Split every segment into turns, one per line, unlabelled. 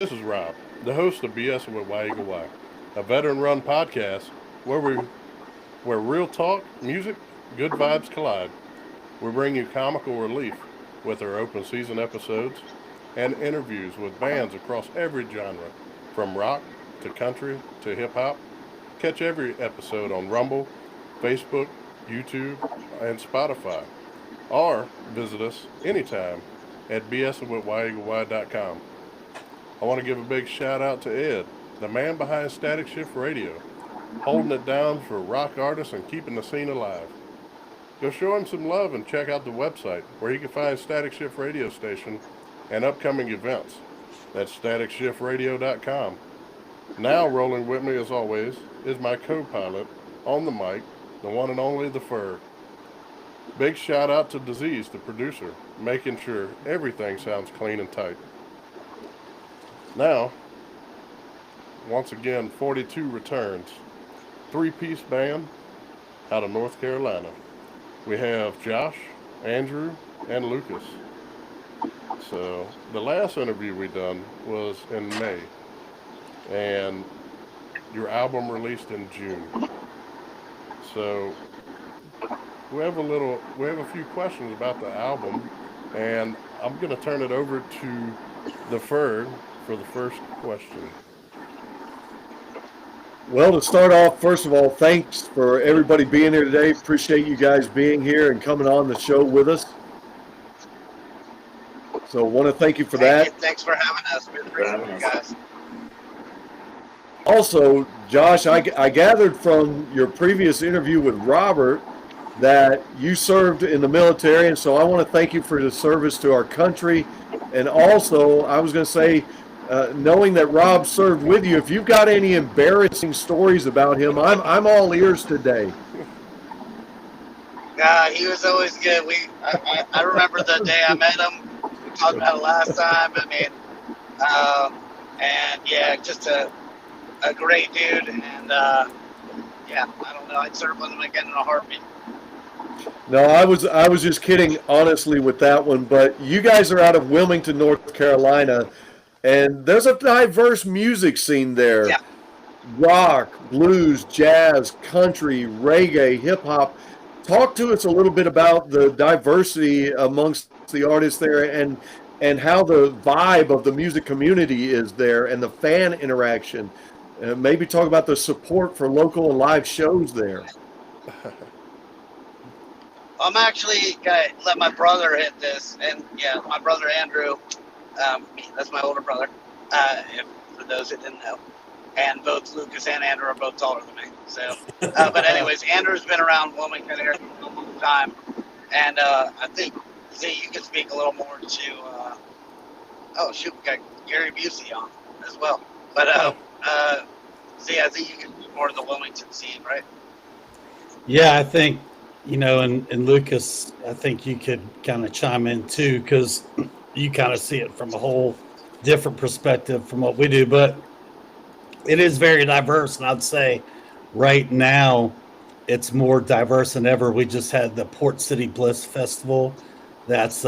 This is Rob, the host of BS with Why Eagle Y, a veteran-run podcast where real talk, music, good vibes collide. We bring you comical relief with our open season episodes and interviews with bands across every genre, from rock to country to hip hop. Catch every episode on Rumble, Facebook, YouTube, and Spotify, or visit us anytime at bswityeagley.com. I want to give a big shout out to Ed, the man behind Static Shift Radio, holding it down for rock artists and keeping the scene alive. Go show him some love and check out the website where you can find Static Shift Radio Station and upcoming events. That's staticshiftradio.com. Now rolling with me as always is my co-pilot on the mic, the one and only The Ferg. Big shout out to Disease, the producer, making sure everything sounds clean and tight. Now, once again, 42 returns. Three-piece band out of North Carolina. We have Josh, Andrew, and Lucas. So, the last interview we done was in May. And your album released in June. So, we have a few questions about the album, and I'm going to turn it over to the Ferg for the first question.
Well, to start off, first of all, thanks for everybody being here today. Appreciate you guys being here and coming on the show with us. So, want to thank you for that.
Thanks for having us. We appreciate you guys.
Also, Josh, I gathered from your previous interview with Robert that you served in the military, and so I want to thank you for the service to our country. And also, I was going to say, knowing that Rob served with you, if you've got any embarrassing stories about him, I'm all ears today.
He was always good. I remember the day I met him. We talked about it last time. And yeah, just a great dude. And yeah, I don't know. I'd serve with him again in a heartbeat.
No, I was just kidding, honestly, with that one. But you guys are out of Wilmington, North Carolina, and there's a diverse music scene there.
Yeah.
Rock, blues, jazz, country, reggae, hip hop. Talk to us a little bit about the diversity amongst the artists there, and how the vibe of the music community is there, and the fan interaction. Maybe talk about the support for local and live shows there.
I'm actually going to let my brother hit this. And yeah, my brother Andrew, that's my older brother, for those that didn't know. And both Lucas and Andrew are both taller than me. So, but anyways, Andrew's been around Wilmington area for a long time. And I think, Z, you can speak a little more to, oh shoot, we got Gary Busey on as well. But Z, I think you can speak more to the Wilmington scene, right?
Yeah, I think, and Lucas, I think you could kind of chime in too, because you kind of see it from a whole different perspective from what we do. But it is very diverse, and I'd say right now it's more diverse than ever. We just had the Port City Bliss Festival that's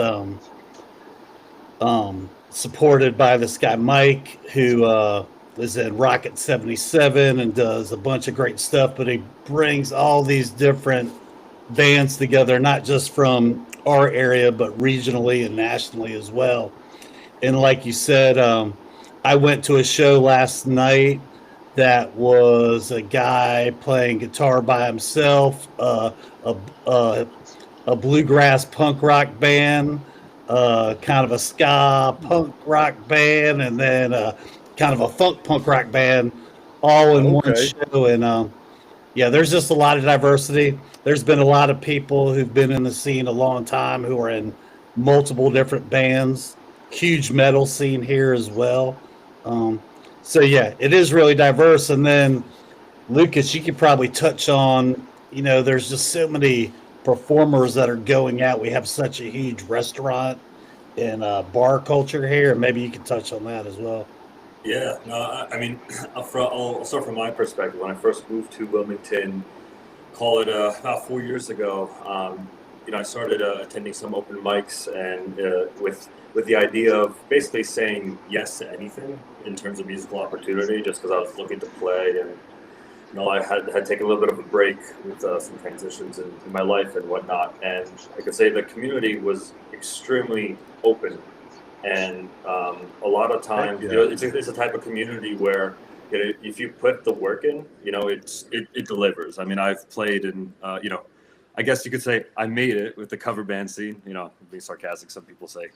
supported by this guy Mike, who is in Rocket 77 and does a bunch of great stuff, but he brings all these different bands together, not just from our area, but regionally and nationally as well. And like you said, I went to a show last night that was a guy playing guitar by himself, a bluegrass punk rock band, kind of a ska punk rock band, and then kind of a funk punk rock band, all in one show. And yeah, there's just a lot of diversity. There's been a lot of people who've been in the scene a long time who are in multiple different bands. Huge metal scene here as well. So yeah, it is really diverse. And then Lucas, you could probably touch on, there's just so many performers that are going out. We have such a huge restaurant and bar culture here. Maybe you could touch on that as well.
Yeah, no, I mean, I'll start from my perspective. When I first moved to Wilmington, call it about 4 years ago, I started attending some open mics, and with the idea of basically saying yes to anything in terms of musical opportunity, just because I was looking to play, and I had taken a little bit of a break with some transitions in my life and whatnot, and I could say the community was extremely open, and a lot of times, it's a type of community where if you put the work in, it delivers. I mean, I've played in, I guess you could say I made it with the cover band scene. Being sarcastic, some people say,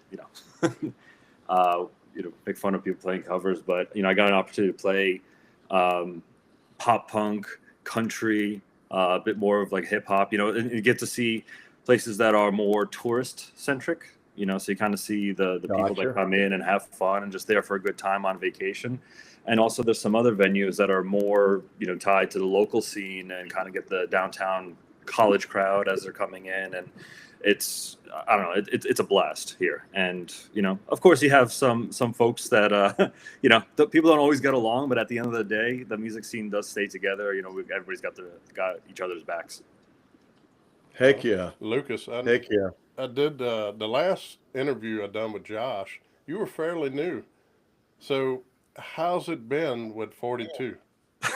make fun of people playing covers, but I got an opportunity to play pop punk, country, a bit more of like hip hop. And you get to see places that are more tourist centric. So you kind of see the people that come in and have fun and just there for a good time on vacation. And also there's some other venues that are more, tied to the local scene and kind of get the downtown college crowd as they're coming in. And it's a blast here. And, of course you have some folks that, people don't always get along, but at the end of the day, the music scene does stay together. Everybody's got each other's backs.
Heck yeah.
Lucas, I did the last interview I done with Josh. You were fairly new. So how's it been with 42?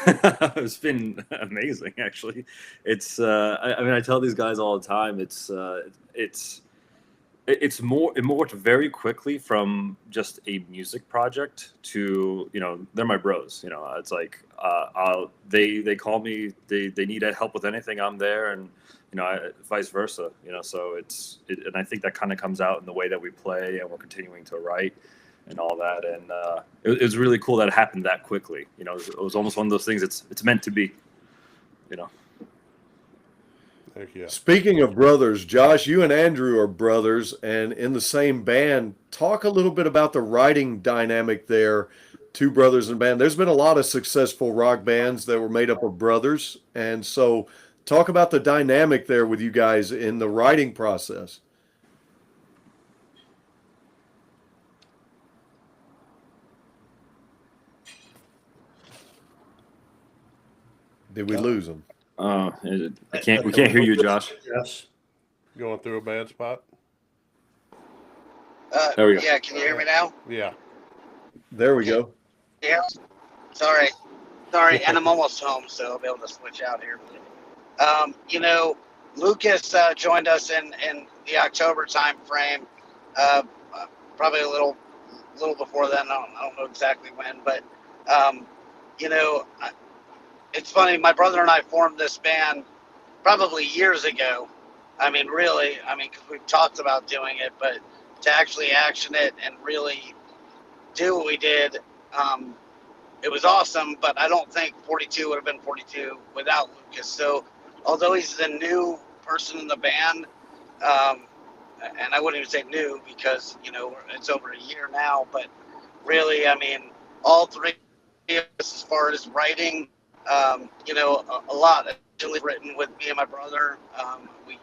It's been amazing, actually. It's I tell these guys all the time, it's more, it morphed very quickly from just a music project to, they're my bros. It's like they call me, they need help with anything, I'm there, and vice versa. So and I think that kind of comes out in the way that we play, and we're continuing to write and all that. And it was really cool that it happened that quickly. It was almost one of those things. It's meant to be.
Heck yeah.
Speaking of brothers, Josh, you and Andrew are brothers and in the same band. Talk a little bit about the writing dynamic there. Two brothers in a band. There's been a lot of successful rock bands that were made up of brothers, and so talk about the dynamic there with you guys in the writing process. Did we lose them?
We can't hear you, Josh.
Yes.
Going through a bad spot?
There we go.
Yeah, can you hear me now?
Yeah.
There we go.
Yeah. Sorry, and I'm almost home, so I'll be able to switch out here. Lucas joined us in the October time frame, probably a little before then. I don't know exactly when, but it's funny. My brother and I formed this band probably years ago. Because we've talked about doing it, but to actually action it and really do what we did, it was awesome. But I don't think 42 would have been 42 without Lucas. So although he's the new person in the band, and I wouldn't even say new because, it's over a year now, but really, all three of us as far as writing, a lot actually written with me and my brother. We,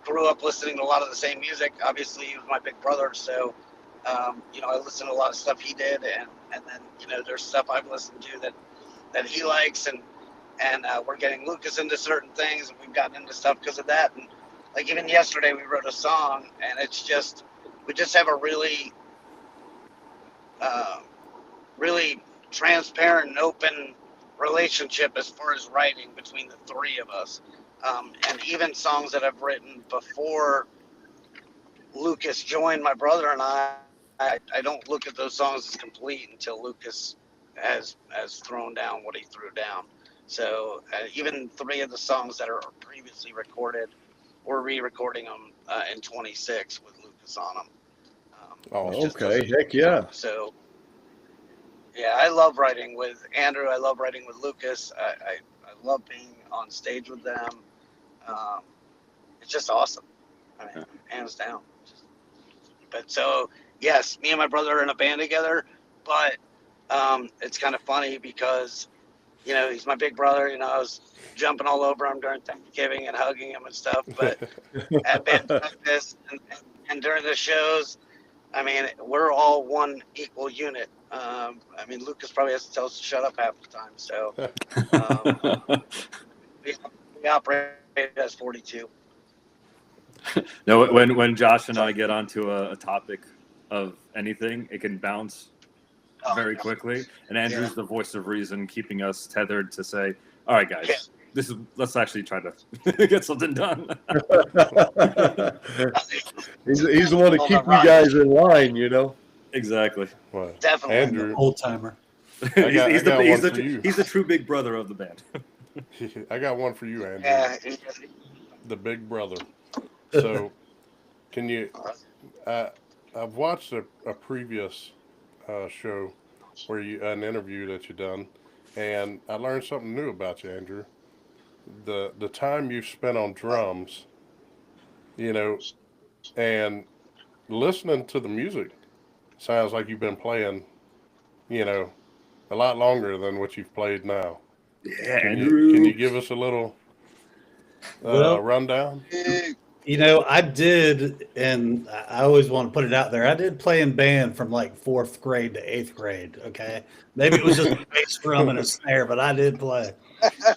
grew up listening to a lot of the same music. Obviously, he was my big brother, so, I listened to a lot of stuff he did, and then, there's stuff I've listened to that he likes, and we're getting Lucas into certain things, and we've gotten into stuff because of that. And like even yesterday, we wrote a song, and we just have a really, really transparent and open relationship as far as writing between the three of us. And even songs that I've written before Lucas joined my brother and I don't look at those songs as complete until Lucas has thrown down what he threw down. So even three of the songs that are previously recorded, we're re-recording them in 26 with Lucas on them.
Okay, heck yeah.
So, yeah, I love writing with Andrew. I love writing with Lucas. I love being on stage with them. It's just awesome. Hands down. But so, yes, me and my brother are in a band together, but it's kind of funny because, he's my big brother. I was jumping all over him during Thanksgiving and hugging him and stuff. But at bands like this and during the shows, we're all one equal unit. Lucas probably has to tell us to shut up half the time. So we operate as 42.
No, when Josh and I get onto a topic of anything, it can bounce very quickly. And Andrew's the voice of reason, keeping us tethered to say, "All right, guys, let's actually try to get something done."
he's the one to keep you guys in line, you know.
Exactly.
Well,
Definitely.
Andrew,
Old timer.
He's
for
the
you.
he's the true big brother of the band.
I got one for you, Andrew.
Yeah.
The big brother. So, can you? I've watched a previous show where an interview that you done, and I learned something new about you, Andrew. The time you've spent on drums, you know, and listening to the music sounds like you've been playing, you know, a lot longer than what you've played now.
Yeah,
Can
Andrew.
you give us a little rundown?
You know, I did, and I always want to put it out there. I did play in band from like 4th grade to 8th grade. Okay, maybe it was just a bass drum and a snare, but I did play.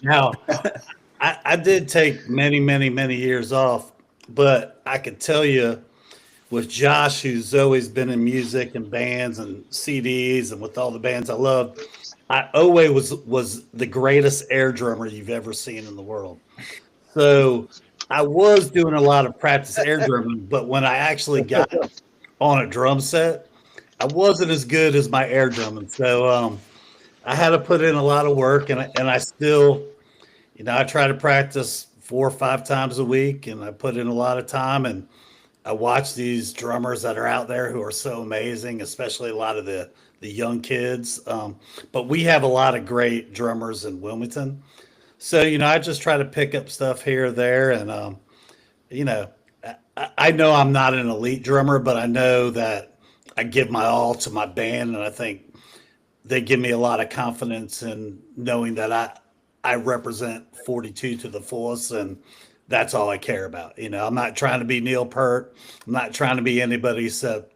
Now, I did take many, many, many years off, but I could tell you, with Josh, who's always been in music and bands and CDs, and with all the bands I love, I always was the greatest air drummer you've ever seen in the world. So I was doing a lot of practice air drumming, but when I actually got on a drum set, I wasn't as good as my air drumming. So I had to put in a lot of work, and I still, you know, I try to practice 4 or 5 times a week, and I put in a lot of time, and I watch these drummers that are out there who are so amazing, especially a lot of the young kids. But we have a lot of great drummers in Wilmington. So, you know, I just try to pick up stuff here or there. And, you know, I know I'm not an elite drummer, but I know that I give my all to my band. And I think they give me a lot of confidence in knowing that I represent 42 to the fullest. And that's all I care about. You know, I'm not trying to be Neil Peart. I'm not trying to be anybody except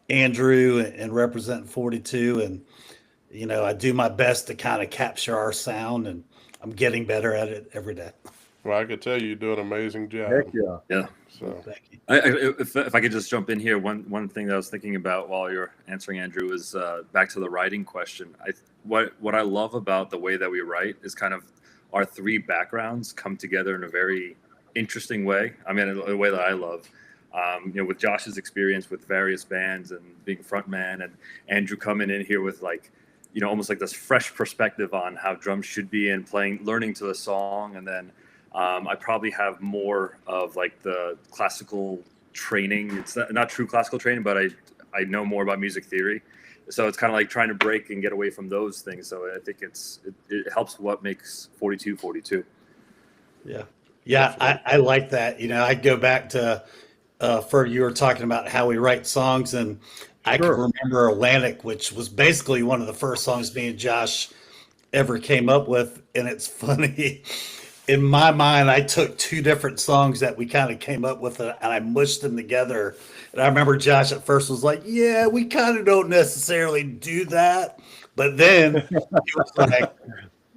Andrew and represent 42. And, you know, I do my best to kind of capture our sound, and I'm getting better at it every day.
Well, I could tell you do an amazing job.
Heck yeah.
Yeah.
So
Thank you.
If I could just jump in here, one thing that I was thinking about while you're answering, Andrew, is back to the writing question. What I love about the way that we write is kind of our 3 backgrounds come together in a very interesting way. I mean, a way that I love. You know, with Josh's experience with various bands and being frontman, and Andrew coming in here with like, you know, almost like this fresh perspective on how drums should be and learning to the song. And then I probably have more of like the classical training. It's not true classical training, but I know more about music theory. So it's kind of like trying to break and get away from those things. So I think it helps what makes 42 42.
Yeah. Yeah, I like that. You know, I go back to you were talking about how we write songs, and I can remember Atlantic, which was basically one of the first songs me and Josh ever came up with. And it's funny, in my mind, I took 2 different songs that we kind of came up with, and I mushed them together. And I remember Josh at first was like, "Yeah, we kind of don't necessarily do that," but then he was like,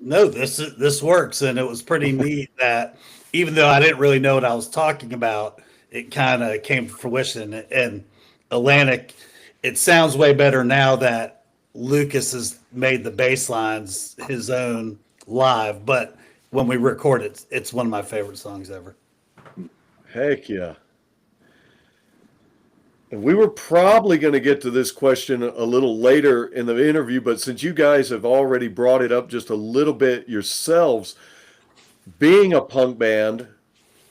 "No, this works." And it was pretty neat that even though I didn't really know what I was talking about, it kind of came to fruition. And Atlantic, it sounds way better now that Lucas has made the bass lines his own live. But when we record it, it's one of my favorite songs ever.
Heck yeah. And we were probably going to get to this question a little later in the interview, but since you guys have already brought it up just a little bit yourselves, being a punk band,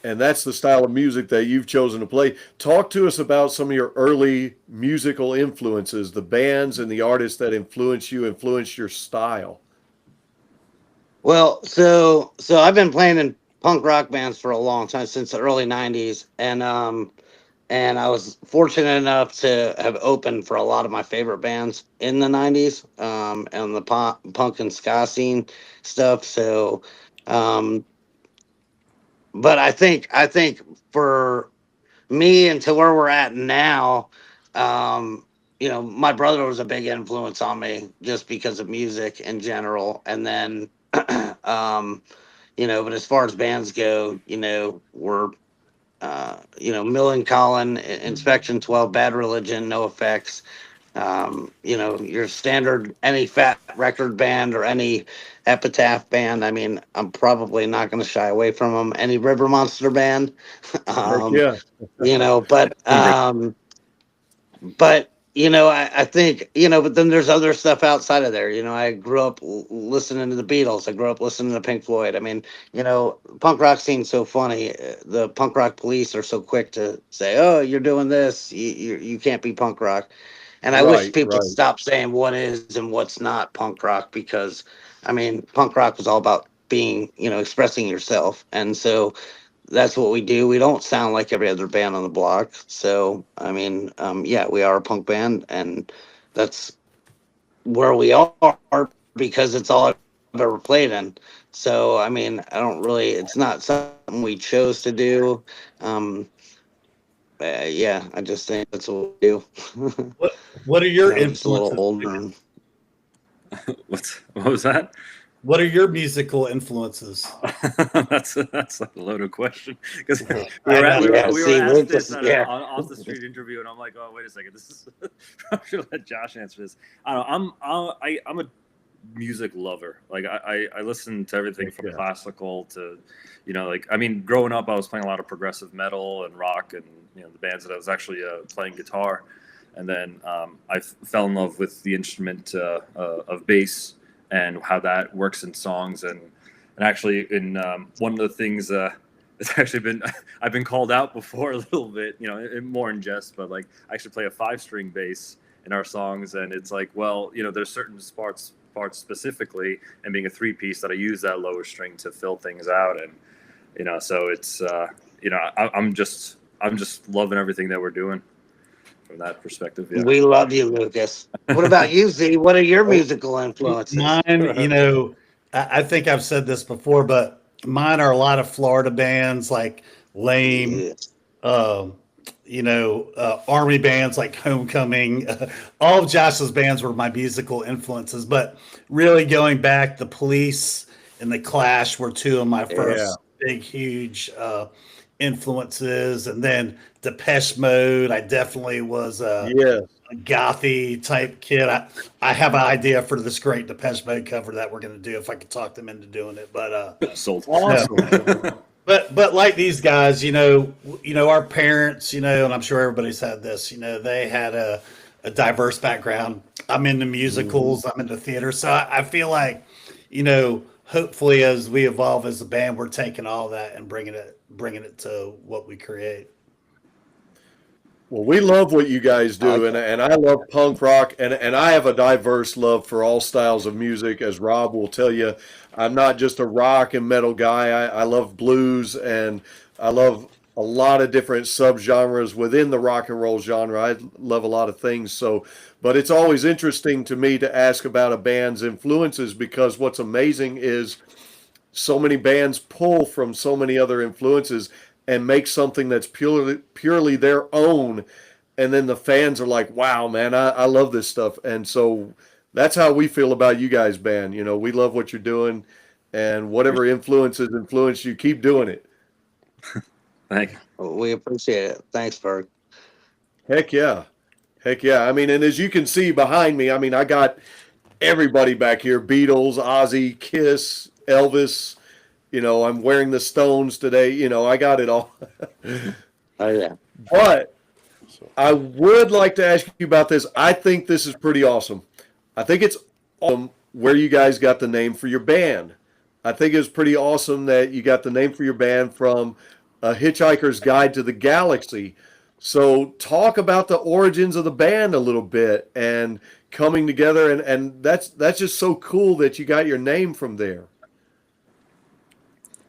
and that's the style of music that you've chosen to play, talk to us about some of your early musical influences, the bands and the artists that influenced your style.
Well, so I've been playing in punk rock bands for a long time, since the early 90s. And I was fortunate enough to have opened for a lot of my favorite bands in the 90s, and the punk and ska scene stuff. So, but I think for me and to where we're at now, you know, my brother was a big influence on me just because of music in general. And then, you know, but as far as bands go, you know, we're Millencolin, Inspection 12, Bad Religion, No Effects. Your standard any Fat Record band or any Epitaph band. I mean, I'm probably not going to shy away from them. Any River Monster band.
Heck
um,
yeah.
I think, but then there's other stuff outside of there. I grew up listening to the Beatles. I grew up listening to Pink Floyd. I mean, punk rock scene's so funny. The punk rock police are so quick to say, oh, you're doing this. You can't be punk rock. And I wish
Right,
people
right.
stop saying what is and what's not punk rock, because, I mean, punk rock was all about being, expressing yourself. And so that's what we do. We don't sound like every other band on the block. So, I mean, yeah, we are a punk band, and that's where we are because it's all I've ever played in. So, I mean, it's not something we chose to do. Yeah, I just think that's what we do.
What are your
I'm just a little
influences?
older. And
What was that?
What are your musical influences?
That's a loaded question, because we
I
were,
know.
we were,
Yeah,
we were
see,
asked
Lucas,
this at
yeah.
an off the street interview, and I'm like, oh, wait a second, this is I'm sure let Josh answer this. I don't know. I'm a music lover. Like I listen to everything from
Yeah.
classical to, I mean, growing up, I was playing a lot of progressive metal and rock, and the bands that I was actually playing guitar, and then I fell in love with the instrument of bass and how that works in songs, and actually in one of the things it's actually I've been called out before a little bit, more in jest, but like I actually play a 5-string bass in our songs, and it's like, well, there's certain parts specifically, and being a 3-piece, that I use that lower string to fill things out, and so it's I'm just loving everything that we're doing from that perspective. Yeah.
We love you, Lucas. What about you, Z? What are your musical influences?
Mine, I think I've said this before, but mine are a lot of Florida bands like Lame,
Yeah.
Army bands like Homecoming. All of Josh's bands were my musical influences, but really going back, the Police and the Clash were two of my first big, huge influences. And then Depeche Mode, I definitely was a gothy type kid. I have an idea for this great Depeche Mode cover that we're going to do if I could talk them into doing it. But
Sold.
Awesome.
no. But like these guys, our parents, and I'm sure everybody's had this, they had a diverse background. I'm into musicals, I'm into theater. So I feel like, hopefully as we evolve as a band, we're taking all that and bringing it to what we create.
Well, we love what you guys do, and I love punk rock, and I have a diverse love for all styles of music, as Rob will tell you. I'm not just a rock and metal guy. I love blues, and I love a lot of different subgenres within the rock and roll genre. I love a lot of things. So, but it's always interesting to me to ask about a band's influences, because what's amazing is so many bands pull from so many other influences and make something that's purely their own, and then the fans are like, wow, man, I love this stuff. And so that's how we feel about you guys, band. We love what you're doing, and whatever influence you, keep doing it.
Thank you.
We appreciate it. Thanks, Berg.
Heck yeah. I mean, and as you can see behind me, I mean, I got everybody back here: Beatles, Ozzy, Kiss, Elvis. I'm wearing the Stones today. I got it all.
Oh, yeah.
But I would like to ask you about this. I think this is pretty awesome. I think it's awesome where you guys got the name for your band. I think it's pretty awesome that you got the name for your band from A Hitchhiker's Guide to the Galaxy. So talk about the origins of the band a little bit and coming together, and that's just so cool that you got your name from there.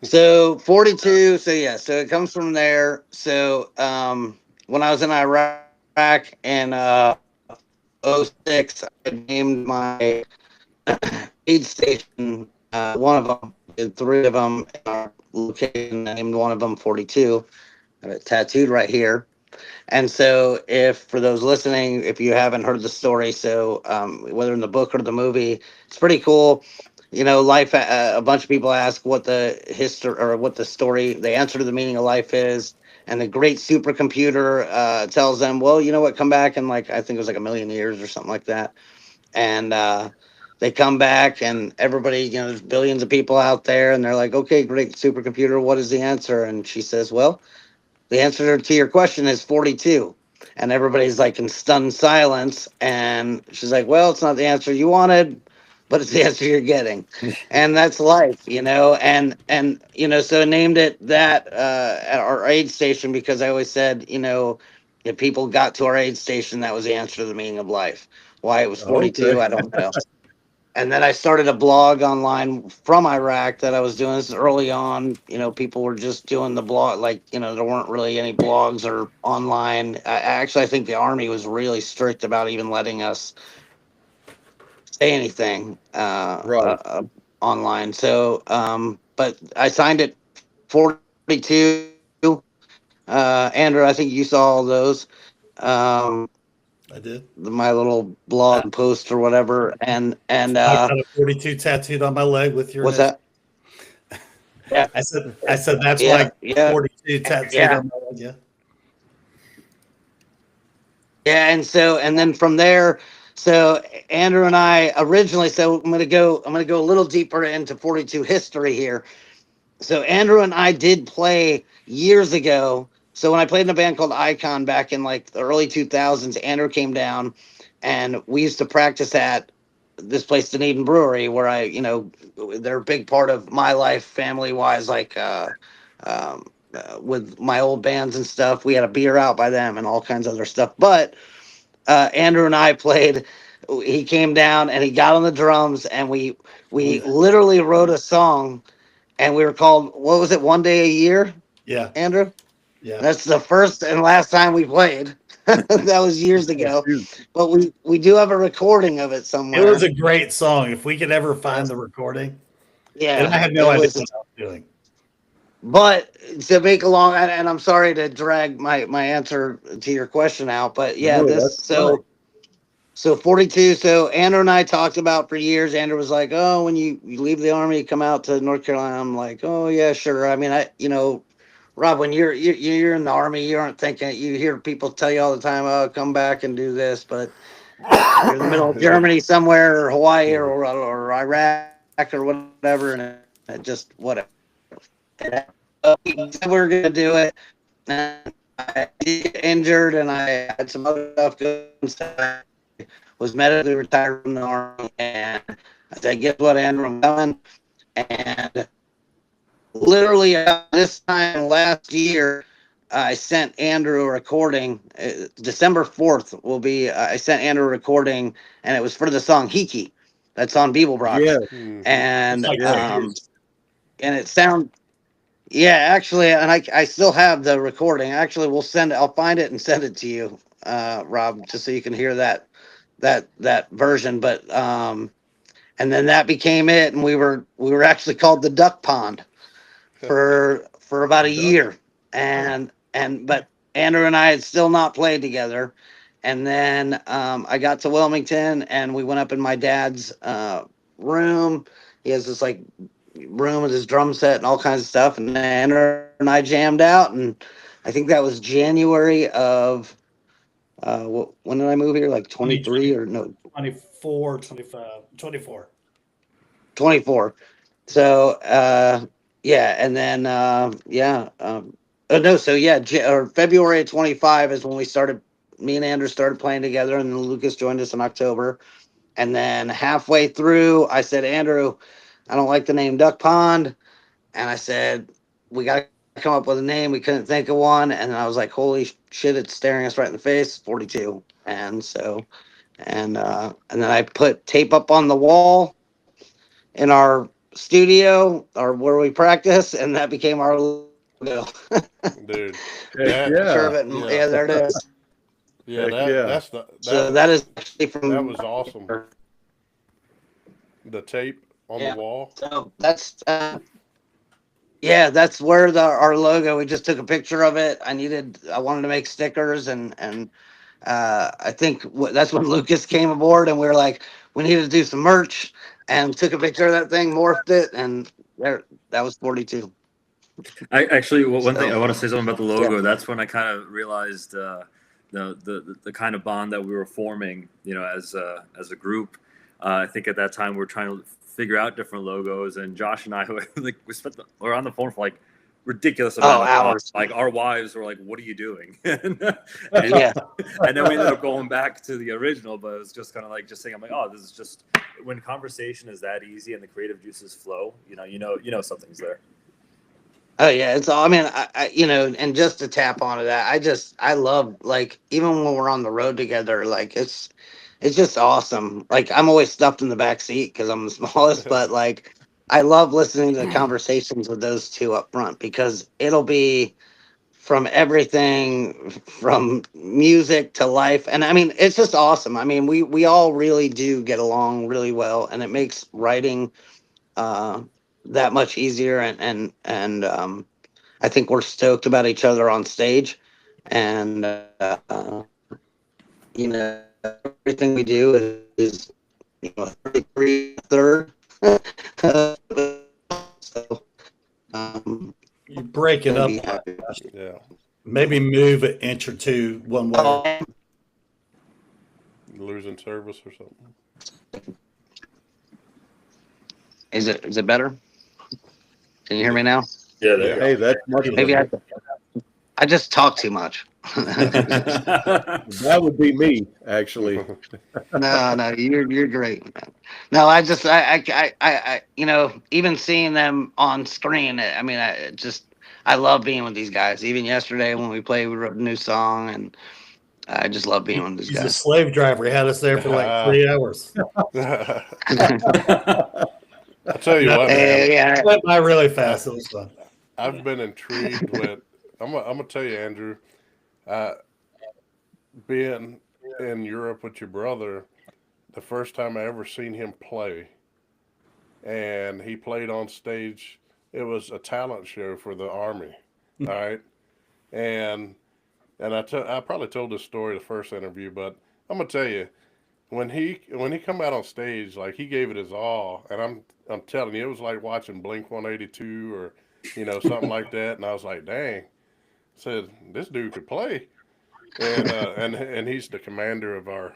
So 42. So yeah. So it comes from there. So when I was in Iraq in 06, I named my aid station. One of them, did 3 of them in our location. I named one of them 42. I have it tattooed right here. And so, for those listening, if you haven't heard the story, so whether in the book or the movie, it's pretty cool. Life. A bunch of people ask what the history or what the story, the answer to the meaning of life is, and the great supercomputer tells them, well, you know what, come back in like, I think it was like 1,000,000 years or something like that. And they come back, and everybody, you know, there's billions of people out there, and they're like, okay, great supercomputer, what is the answer? And she says, well, the answer to your question is 42. And everybody's like in stunned silence. And she's like, well, it's not the answer you wanted, but it's the answer you're getting. And that's life, you know. And you know, so I named it that at our aid station, because I always said, you know, if people got to our aid station, that was the answer to the meaning of life. Why it was 42,
Okay.
I don't know. And then I started a blog online from Iraq that I was doing. This is early on. You know, people were just doing the blog, like, you know, there weren't really any blogs or online. I think the Army was really strict about even letting us say anything
Right.
online. So, but I signed it 42. Andrew, I think you saw all those. Um,
I did.
my little blog post or whatever. And
I got a 42 tattooed on my leg with your
what's
initials.
that? Yeah.
I said that's
Yeah,
why
yeah.
42 tattooed
Yeah.
on my leg. Yeah.
Yeah, and then from there, so Andrew and I originally, so I'm gonna go a little deeper into 42 history here. So Andrew and I did play years ago. So when I played in a band called Icon back in like the early 2000s, Andrew came down, and we used to practice at this place, Dunedin Brewery, where I, you know, they're a big part of my life, family wise, like with my old bands and stuff. We had a beer out by them and all kinds of other stuff. But Andrew and I played. He came down and he got on the drums, and we literally wrote a song, and we were called, what was it, One Day a Year,
Yeah.
Andrew?
Yeah.
That's the first and last time we played. That was years ago.
Shoot.
But we do have a recording of it
It
somewhere.
was a great song. If we could ever find the recording.
Yeah.
And I had no
it
idea
was-
what I was doing.
But to make a long, and I'm sorry to drag my answer to your question out, but yeah,
No,
this
that's
so
fine.
so 42. So Andrew and I talked about for years. Andrew was like, "Oh, when you leave the Army, you come out to North Carolina." I'm like, "Oh yeah, sure." I mean, you know, Rob, when you're in the Army, you aren't thinking. You hear people tell you all the time, "Oh, come back and do this," but you're in the middle of Germany somewhere, or Hawaii, or Iraq, or whatever, and it just whatever. We said we were gonna do it, and I did get injured, and I had some other stuff going. So I was medically retired from the Army, and I said, "Guess what, Andrew? I'm coming." And literally this time last year, I sent Andrew a recording. December 4th will be. I sent Andrew a recording, and it was for the song "Hiki," that's on Beeblebrox.
Yeah.
And
It's like
and it sounds. Yeah, actually, and I still have the recording. Actually, I'll find it and send it to you, Rob, just so you can hear that version. But and then that became it, and we were actually called the Duck Pond for about a year, but Andrew and I had still not played together. And then I got to Wilmington, and we went up in my dad's room. He has this like room with his drum set and all kinds of stuff. And then Andrew and I jammed out, and I think that was January of when did I move here? Like 23 or no?
24, 25, 24.
24. So yeah, and then oh no, so yeah, or February of 25 is when we started. Me and Andrew started playing together, and then Lucas joined us in October. And then halfway through, I said, Andrew, I don't like the name Duck Pond. And I said, we got to come up with a name. We couldn't think of one. And then I was like, holy shit, it's staring us right in the face, 42. And so, and then I put tape up on the wall in our studio, or where we practice, and that became our logo.
Dude.
Heck
Sure of
yeah.
it. Yeah, there it is.
Yeah,
Heck yeah.
that's
That is actually from.
that was awesome. The tape on
Yeah.
the wall.
So that's that's where our logo. We just took a picture of it. I wanted to make stickers, and I think that's when Lucas came aboard, and we were like, we needed to do some merch, and took a picture of that thing, morphed it, and there, that was 42.
I actually, one thing I want to say something about the logo. That's when I kind of realized the kind of bond that we were forming, as a group. I think at that time we were trying to figure out different logos, and Josh and I we were on the phone for like ridiculous amount of
hours.
Like our wives were like, "What are you doing?" and
Yeah.
And then we ended up going back to the original, but it was just kind of like just saying, "I'm like, oh, this is just when conversation is that easy and the creative juices flow. You know something's there."
Oh yeah, it's all. I mean, I and just to tap onto that, I love, like, even when we're on the road together, like it's just awesome. Like, I'm always stuffed in the back seat because I'm the smallest, but like I love listening to the conversations with those two up front, because it'll be from everything from music to life, and I mean it's just awesome. I mean, we all really do get along really well, and it makes writing that much easier, and I think we're stoked about each other on stage, and everything we do is 33 third. So
You break it up.
Yeah.
Maybe move an inch or two one way.
Losing service or something.
Is it better? Can you hear me now?
Yeah.
Hey, that's much
Maybe
better.
I just talk too much.
That would be me, actually.
No, you're great. No, I even seeing them on screen, I mean, I love being with these guys. Even yesterday when we played, we wrote a new song, and I just love being with these
He's a
guys.
slave driver. He had us there for like 3 hours.
I'll tell you what, man.
Yeah.
Went by really fast. It was fun.
I've been intrigued with. I'm gonna tell you, Andrew. Being in Europe with your brother, the first time I ever seen him play, and he played on stage. It was a talent show for the Army. All right, and I probably told this story the first interview, but I'm gonna tell you, when he come out on stage, like, he gave it his all, and I'm telling you, it was like watching Blink 182 or something like that, and I was like, dang, I said, this dude could play, and he's the commander of our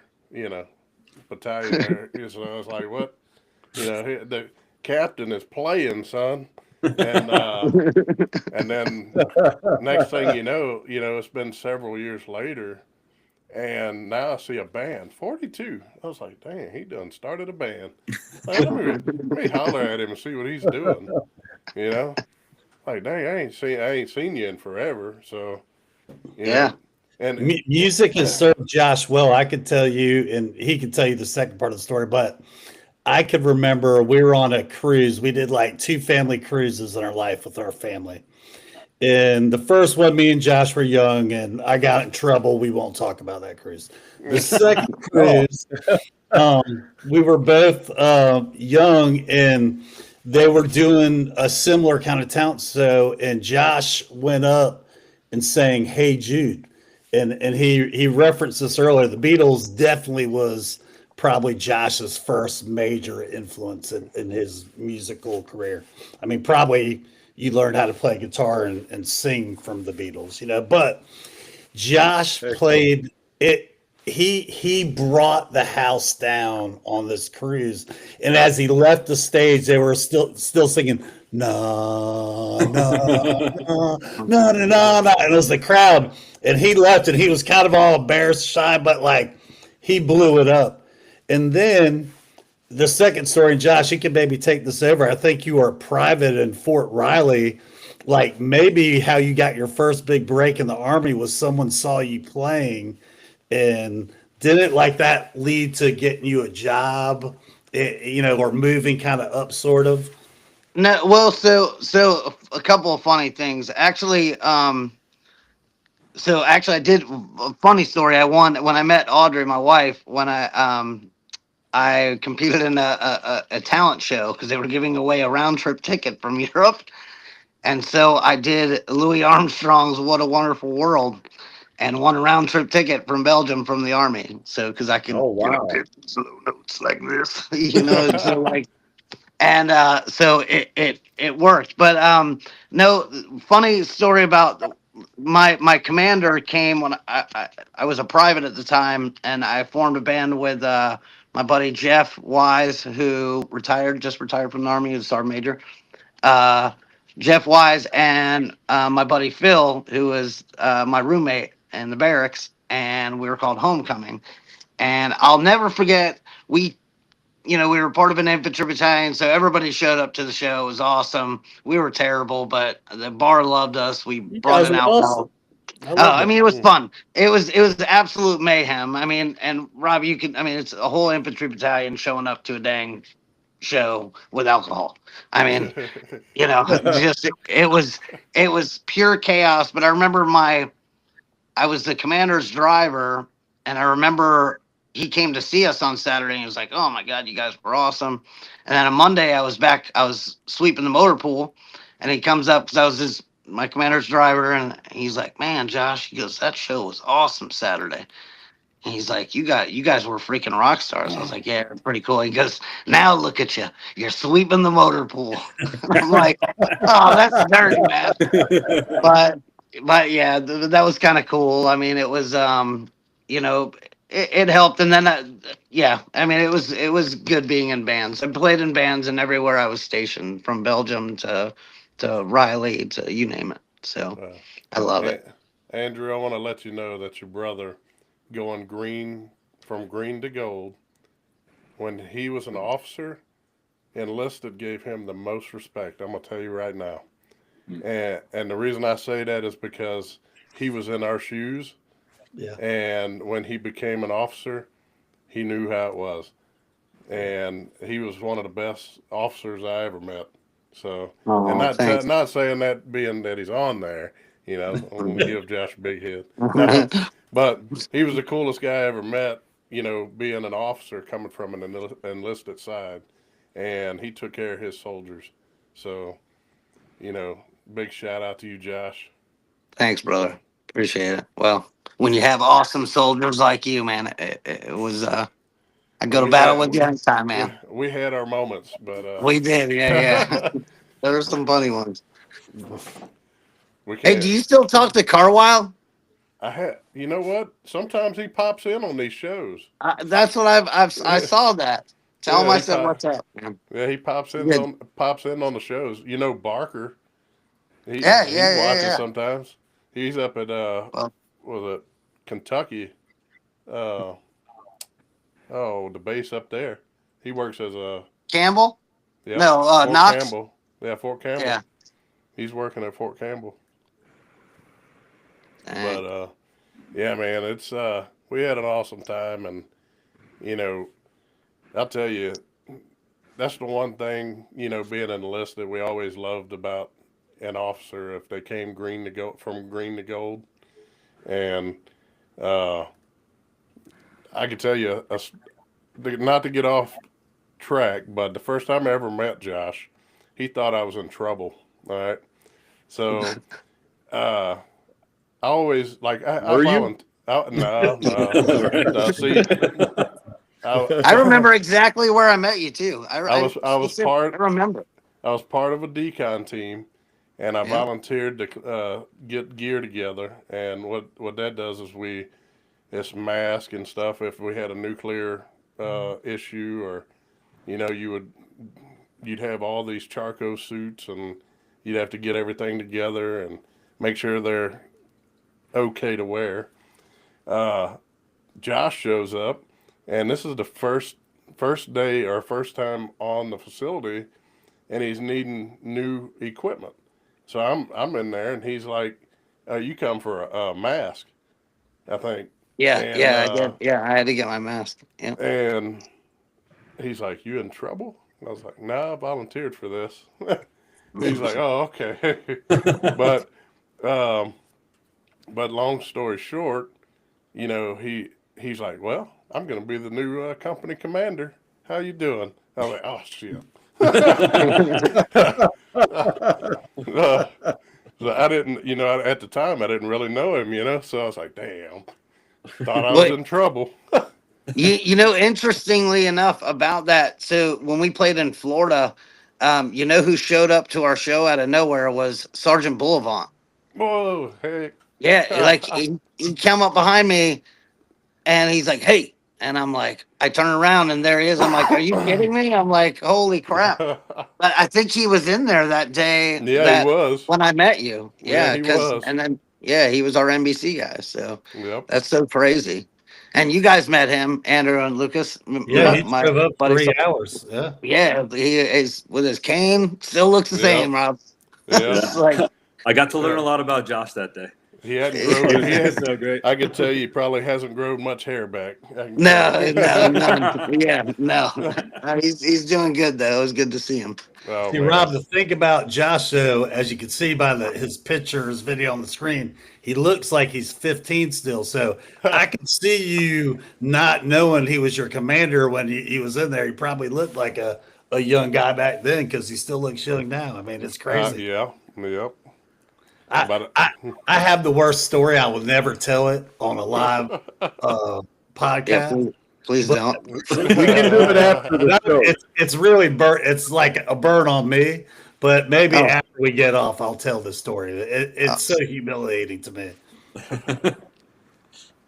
battalion there. So I was like, what, the captain is playing, son. And then next thing you know, it's been several years later, and now I see a band, 42. I was like, dang, he done started a band. Like, let me holler at him and see what he's doing. Like, dang, I ain't seen you in forever. So
Yeah.
And
music has served Josh well. I could tell you, and he could tell you the second part of the story, but I could remember we were on a cruise. We did like 2 family cruises in our life with our family. And the first one, me and Josh were young, and I got in trouble. We won't talk about that cruise. The second cruise, we were both young, and they were doing a similar kind of talent show, and Josh went up and sang "Hey Jude," and he referenced this earlier. The Beatles definitely was probably Josh's first major influence in his musical career. I mean, probably you learned how to play guitar and sing from the Beatles, but Josh played it. He brought the house down on this cruise, and as he left the stage, they were still singing no, and it was the crowd, and he left, and he was kind of all embarrassed, shy, but like he blew it up. And then the second story, Josh, you can maybe take this over. I think you were a private in Fort Riley. Like, maybe how you got your first big break in the Army was someone saw you playing, and didn't like that lead to getting you a job, or moving kind of up, sort of?
No, well, so a couple of funny things. Actually, I did a funny story. I won when I met Audrey, my wife, when I competed in a talent show because they were giving away a round trip ticket from Europe. And so I did Louis Armstrong's "What a Wonderful World" and won a round trip ticket from Belgium from the Army. So, because I can
Oh, wow.
hit slow notes like this, so like, And so it worked. But no, funny story about my commander came when I was a private at the time, and I formed a band with my buddy Jeff Wise, who just retired from the Army, he was a sergeant major. Uh, Jeff Wise and my buddy Phil, who was my roommate in the barracks, and we were called Homecoming. And I'll never forget, we were part of an infantry battalion, so everybody showed up to the show. It was awesome. We were terrible, but the bar loved us. We
You
brought
guys
in
are
alcohol.
awesome.
I mean, it was fun. It was absolute mayhem. I mean, and Rob, it's a whole infantry battalion showing up to a dang show with alcohol. I mean, just it was pure chaos. But I remember I was the commander's driver, and I remember he came to see us on Saturday, and he was like, "Oh my God, you guys were awesome." And then on Monday, I was sweeping the motor pool, and he comes up because I was my commander's driver, and he's like, "Man, Josh," he goes, "that show was awesome Saturday." And he's like, you guys were freaking rock stars." I was like, "Yeah, pretty cool." He goes, "Now look at you, you're sweeping the motor pool." I'm like, "Oh, that's dirty, man." But yeah, that was kind of cool. I mean, it was it helped. And then yeah, I mean, it was good being in bands. I played in bands and everywhere I was stationed, from Belgium to Riley to you name it. So I love it.
Andrew, I want to let you know that your brother going from green to gold, when he was an officer, enlisted gave him the most respect. I'm gonna tell you right now. And the reason I say that is because he was in our shoes.
Yeah.
And when he became an officer, he knew how it was. And he was one of the best officers I ever met. So, and not saying that being that he's on there, I'm going to give Josh a big head. No, but he was the coolest guy I ever met, being an officer coming from an enlisted side. And he took care of his soldiers. So, big shout out to you, Josh.
Thanks, brother. Appreciate it. Well, when you have awesome soldiers like you, man, it was. I go to battle with you anytime, man.
We had our moments, but
We did, yeah. There were some funny ones. Hey, do you still talk to Carwile?
You know what? Sometimes he pops in on these shows.
That's what I saw that. Tell him I said what's up, man.
Yeah, he pops in on the shows. Barker. He watches sometimes. He's up at was it Kentucky? The base up there. He works as a
Campbell.
Yeah,
no,
Fort
Knox.
Campbell. Yeah, Fort Campbell.
Yeah,
he's working at Fort Campbell.
Dang.
But yeah, man, it's we had an awesome time, and I'll tell you, that's the one thing being enlisted we always loved about an officer, if they came from green to gold. And I could tell you, not to get off track, but the first time I ever met Josh, he thought I was in trouble. All right, so I always
Were you?
No. See,
I remember exactly where I met you too. I remember.
I was part of a decon team, and I volunteered to get gear together. And what that does is it's mask and stuff. If we had a nuclear issue, or you'd have all these charcoal suits, and you'd have to get everything together and make sure they're okay to wear. Josh shows up, and this is the first day or first time on the facility, and he's needing new equipment. So I'm in there, and he's like, "You come for a mask, I think."
Yeah, I did. Yeah, I had to get my mask. Yeah.
And he's like, "You in trouble?" And I was like, "Nah, I volunteered for this." He's like, "Oh, okay." But long story short, he's like, "Well, I'm going to be the new company commander. How you doing?" I was like, "Oh, shit." So I didn't, at the time, I didn't really know him, so I was like, damn, thought I was in trouble.
Interestingly enough about that. So when we played in Florida, who showed up to our show out of nowhere was Sergeant Boulevard.
Whoa, hey.
Yeah, like he came up behind me and he's like, "Hey," and I'm like, I turn around and there he is. I'm like, "Are you kidding me?" I'm like, "Holy crap!" But I think he was in there that day.
Yeah, he
that
was.
when I met you.
Yeah,
Yeah,
he was.
and then he was our NBC guy. So
Yep.
that's so crazy. And you guys met him, Andrew and Lucas.
Yeah, he
My
drove up
buddy.
3 hours. Yeah.
Yeah, he is with his cane. Still looks the
Yep.
same, Rob.
Yeah.
It's like
I got to learn a lot about Josh that day.
He hadn't grown. He had,
So great.
I could tell you, he probably hasn't grown much hair back.
no. Yeah, no. He's doing good though. It was good to see him.
Oh,
See,
man.
Rob, the thing about Josh, though, as you can see by his picture, his video on the screen, he looks like he's 15 still. So I can see you not knowing he was your commander when he was in there. He probably looked like a young guy back then because he still looks young now. I mean, it's crazy.
Yeah. Yep.
I have the worst story. I will never tell it on a live
Yeah,
podcast.
please don't.
We can do it after the show.
It's really it's like a burn on me, but maybe
Oh.
after we get off, I'll tell the story. It's so humiliating to me.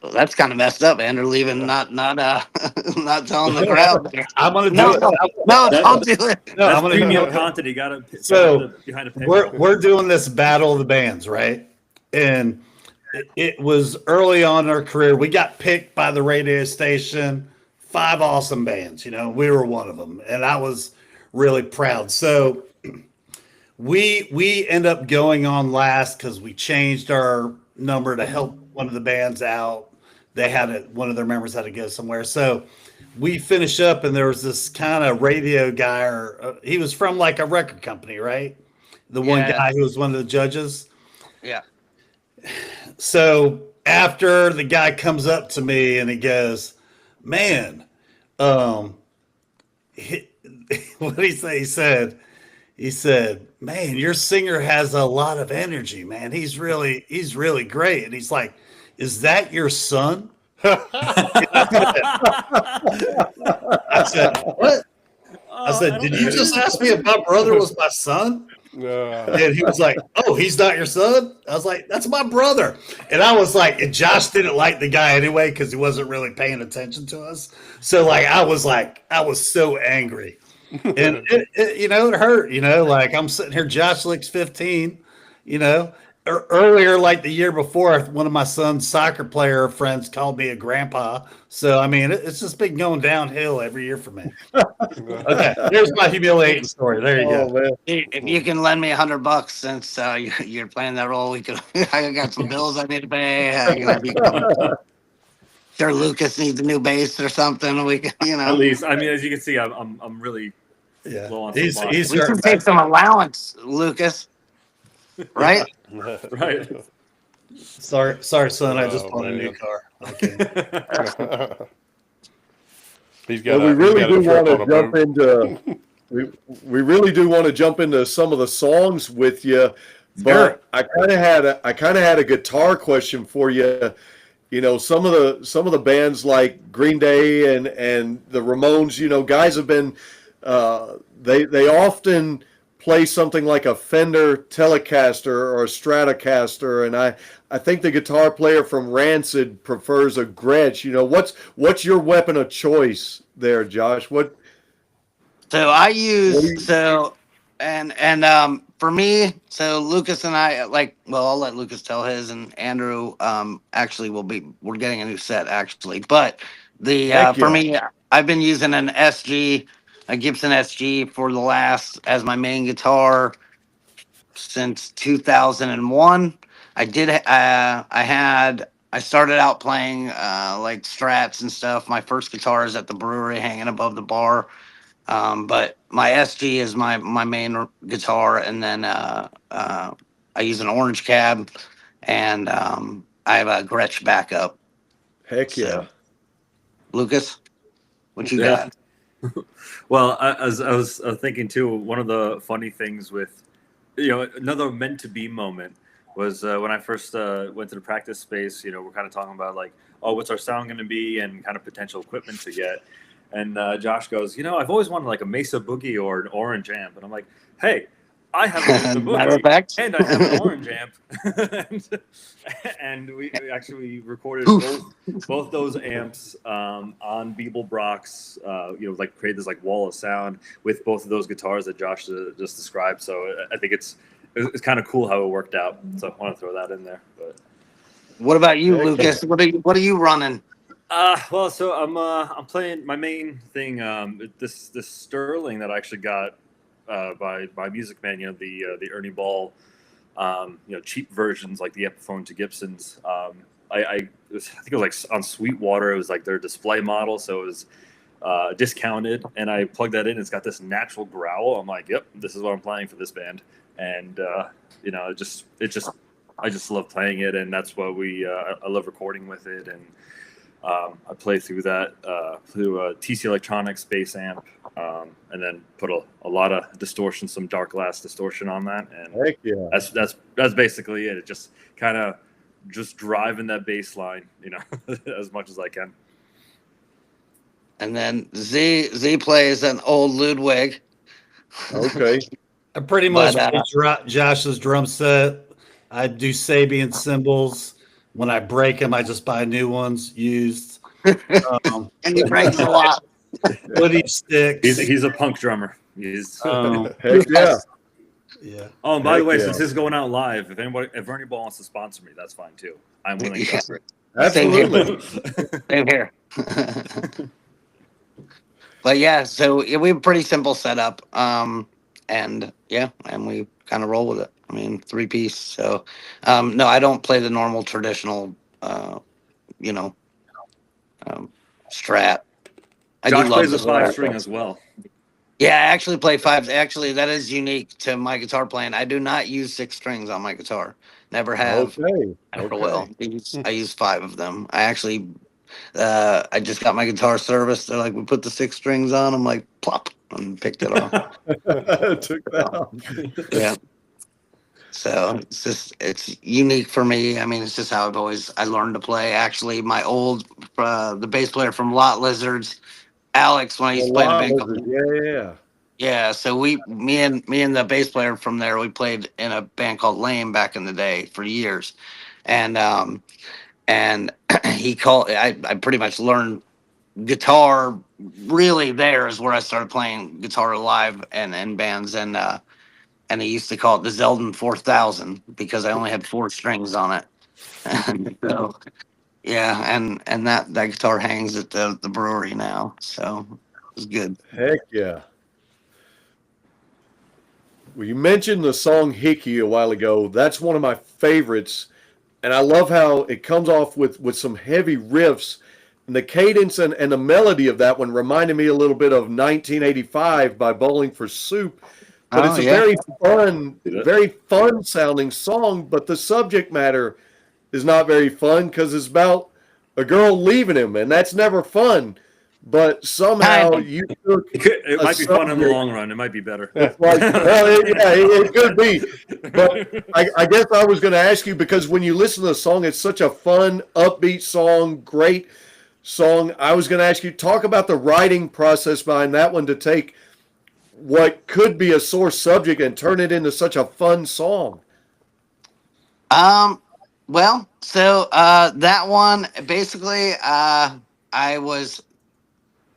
Well, that's kind of messed up, Andrew, leaving not telling the crowd.
I'm gonna do
No,
it.
no, don't do it.
No,
That's
I'm gonna do
premium
it.
content. You got to
So,
behind a paywall.
We're doing this battle of the bands, right? And it was early on in our career. We got picked by the radio station. 5 awesome bands, we were one of them, and I was really proud. So we end up going on last because we changed our number to help one of the bands out. They had one of their members had to go somewhere, so we finish up, and there was this kind of radio guy, or he was from like a record company, right? The one
Yeah.
guy who was one of the judges.
Yeah.
So after the guy comes up to me and he goes, "Man, what did he say?" He said, "Man, your singer has a lot of energy, man. He's really great." And he's like, "Is that your son?" I said, "What?" I said, "Did you just ask me if my brother was my son?" And he was like, "Oh, he's not your son?" I was like, "That's my brother." And I was like, and Josh didn't like the guy anyway because he wasn't really paying attention to us. So I was so angry, and it hurt. Like I'm sitting here, Josh looks 15. Earlier, like the year before, one of my son's soccer player friends called me a grandpa. So I mean, it's just been going downhill every year for me. Okay, here's my humiliating story. There you go.
Man.
If you can lend me $100 since you're playing that role, we could. I got some bills I need to pay. Sure, Lucas needs a new bass or something. We can,
At least, I mean, as you can see, I'm really
Yeah,
low on
he's
supplies.
we
hurt
can take
bad.
some allowance, Lucas. Right?
Right.
Sorry, son. I just
Oh,
bought a new
man.
car. Okay.
He's got.
Well, we really do want to
on a
jump
boat.
into we really do want to jump into some of the songs with you, but I kind of had a guitar question for you. Some of the bands like Green Day and the Ramones, guys have been they often play something like a Fender Telecaster or a Stratocaster, and I think the guitar player from Rancid prefers a Gretsch. What's your weapon of choice there, Josh? What?
So I use for me, so Lucas and I I'll let Lucas tell his, and Andrew actually we're getting a new set actually, but for me, I've been using a Gibson SG for the last as my main guitar since 2001. I started out playing like Strats and stuff. My first guitar is at the brewery hanging above the bar. But my SG is my main guitar, and then I use an orange cab, and I have a Gretsch backup.
Heck yeah.
So, Lucas, what you
Yeah.
got?
Well, as I was thinking too, one of the funny things with, another meant to be moment was when I first went to the practice space. You know, we're kind of talking about like, oh, what's our sound going to be, and kind of potential equipment to get. And Josh goes, you know, I've always wanted like a Mesa Boogie or an Orange amp, and I'm like, hey, I have a Mesa
Matter of
Boogie
fact.
and I have an Orange amp, and we actually recorded both those amps on Beeble Brock's, you know, like create this like wall of sound with both of those guitars that Josh just described. So I think it's kind of cool how it worked out. So I want to throw that in there. But
What about you, Lucas? What are you running?
Well, so I'm playing my main thing. This Sterling that I actually got by Music Man. You know, the Ernie Ball, you know, cheap versions like the Epiphone to Gibsons. I think it was like on Sweetwater. It was like their display model, so it was discounted. And I plugged that in. It's got this natural growl. I'm like, yep, this is what I'm playing for this band. And you know, I just love playing it, and that's what I love recording with it. And I play through that through a TC Electronics bass amp, and then put a lot of distortion, some dark glass distortion on that, and
Heck yeah.
that's basically it. It just kind of just driving that bass line, you know, as much as I can.
And then Z plays an old Ludwig.
Okay.
I pretty much
But,
play Josh's drum set. I do Sabian cymbals. When I break them, I just buy new ones used.
And he breaks a lot.
Woody sticks.
He's a punk drummer. He's
Heck yeah.
Yeah.
Oh, and by the
Heck
way,
yeah.
since this is going out live, if Ernie Ball wants to sponsor me, that's fine too. I'm willing to.
Yeah.
Absolutely.
Same here. But yeah, so we have a pretty simple setup. And yeah, and we kind of roll with it. I mean, 3-piece. So, no, I don't play the normal traditional, you know, Strat. I
Josh
do love
plays
the
a 5-string
Strat.
as well.
Yeah, I actually play 5. Actually, that is unique to my guitar playing. I do not use 6 strings on my guitar. Never have.
Okay.
Never will. I use 5 of them. I actually, I just got my guitar serviced. They're like, we put the 6 strings on. I'm like, plop, and picked it off.
Took that off.
Yeah. So it's unique for me. I mean, it's just how I learned to play. Actually, my old the bass player from Lot Lizards, Alex, when I used to play in a band called,
Yeah.
yeah. So me and the bass player from there, we played in a band called Lame back in the day for years, and he called. I pretty much learned guitar. Really, there is where I started playing guitar live and in bands, and he used to call it the Zeldin 4000 because I only had 4 strings on it. And so, yeah, and that guitar hangs at the brewery now, so it was good.
Heck yeah. Well, you mentioned the song Hickey a while ago. That's one of my favorites. And I love how it comes off with some heavy riffs. And the cadence and the melody of that one reminded me a little bit of 1985 by Bowling for Soup. But it's a very fun sounding song, but the subject matter is not very fun because it's about a girl leaving him, and that's never fun. But somehow you took
it might be fun in the long run. It might be better.
Like, well, it could be. But I guess I was going to ask you, because when you listen to the song, it's such a fun, upbeat song, great song. I was going to ask you, talk about the writing process behind that one to take what could be a sore subject and turn it into such a fun song.
Well, so that one basically, I was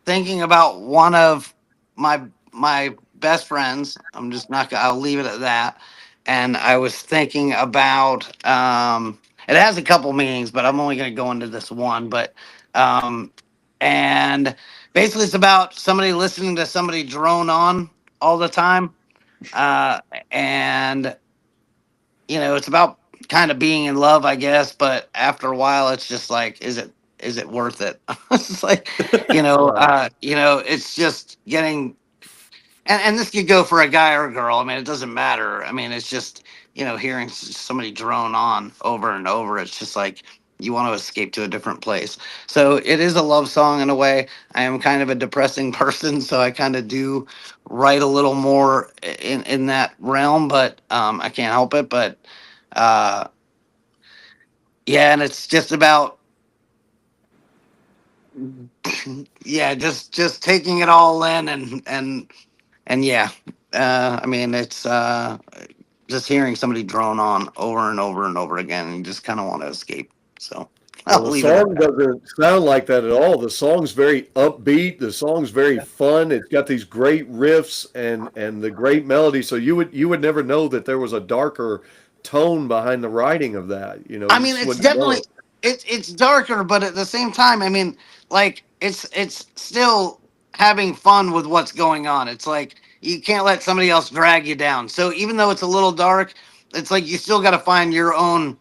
thinking about one of my best friends. I'm just not gonna, I'll leave it at that. And I was thinking about it has a couple meanings, but I'm only gonna go into this one. But and basically it's about somebody listening to somebody drone on all the time. And you know, it's about kind of being in love, I guess, but after a while it's just like, is it worth it? It's like, you know, it's just getting, and this could go for a guy or a girl. I mean, it doesn't matter. I mean, it's just, you know, hearing somebody drone on over and over. It's just like, you want to escape to a different place. So it is a love song in a way. I am kind of a depressing person, so I kind of do write a little more in that realm, but I can't help it. But Uh, yeah, and it's just about yeah, just taking it all in and yeah. I mean, it's just hearing somebody drone on over and over and over again, and you just kind of want to escape. So
Well,
I'll
the
leave it at
song
that.
doesn't sound like that at all. The song's very upbeat. The song's very fun. It's got these great riffs and the great melody. So you would never know that there was a darker tone behind the writing of that.
I
You
mean,
just
it's
wouldn't know
definitely
it.
it's darker, but at the same time, I mean, like it's still having fun with what's going on. It's like you can't let somebody else drag you down. So even though it's a little dark, it's like you still got to find your own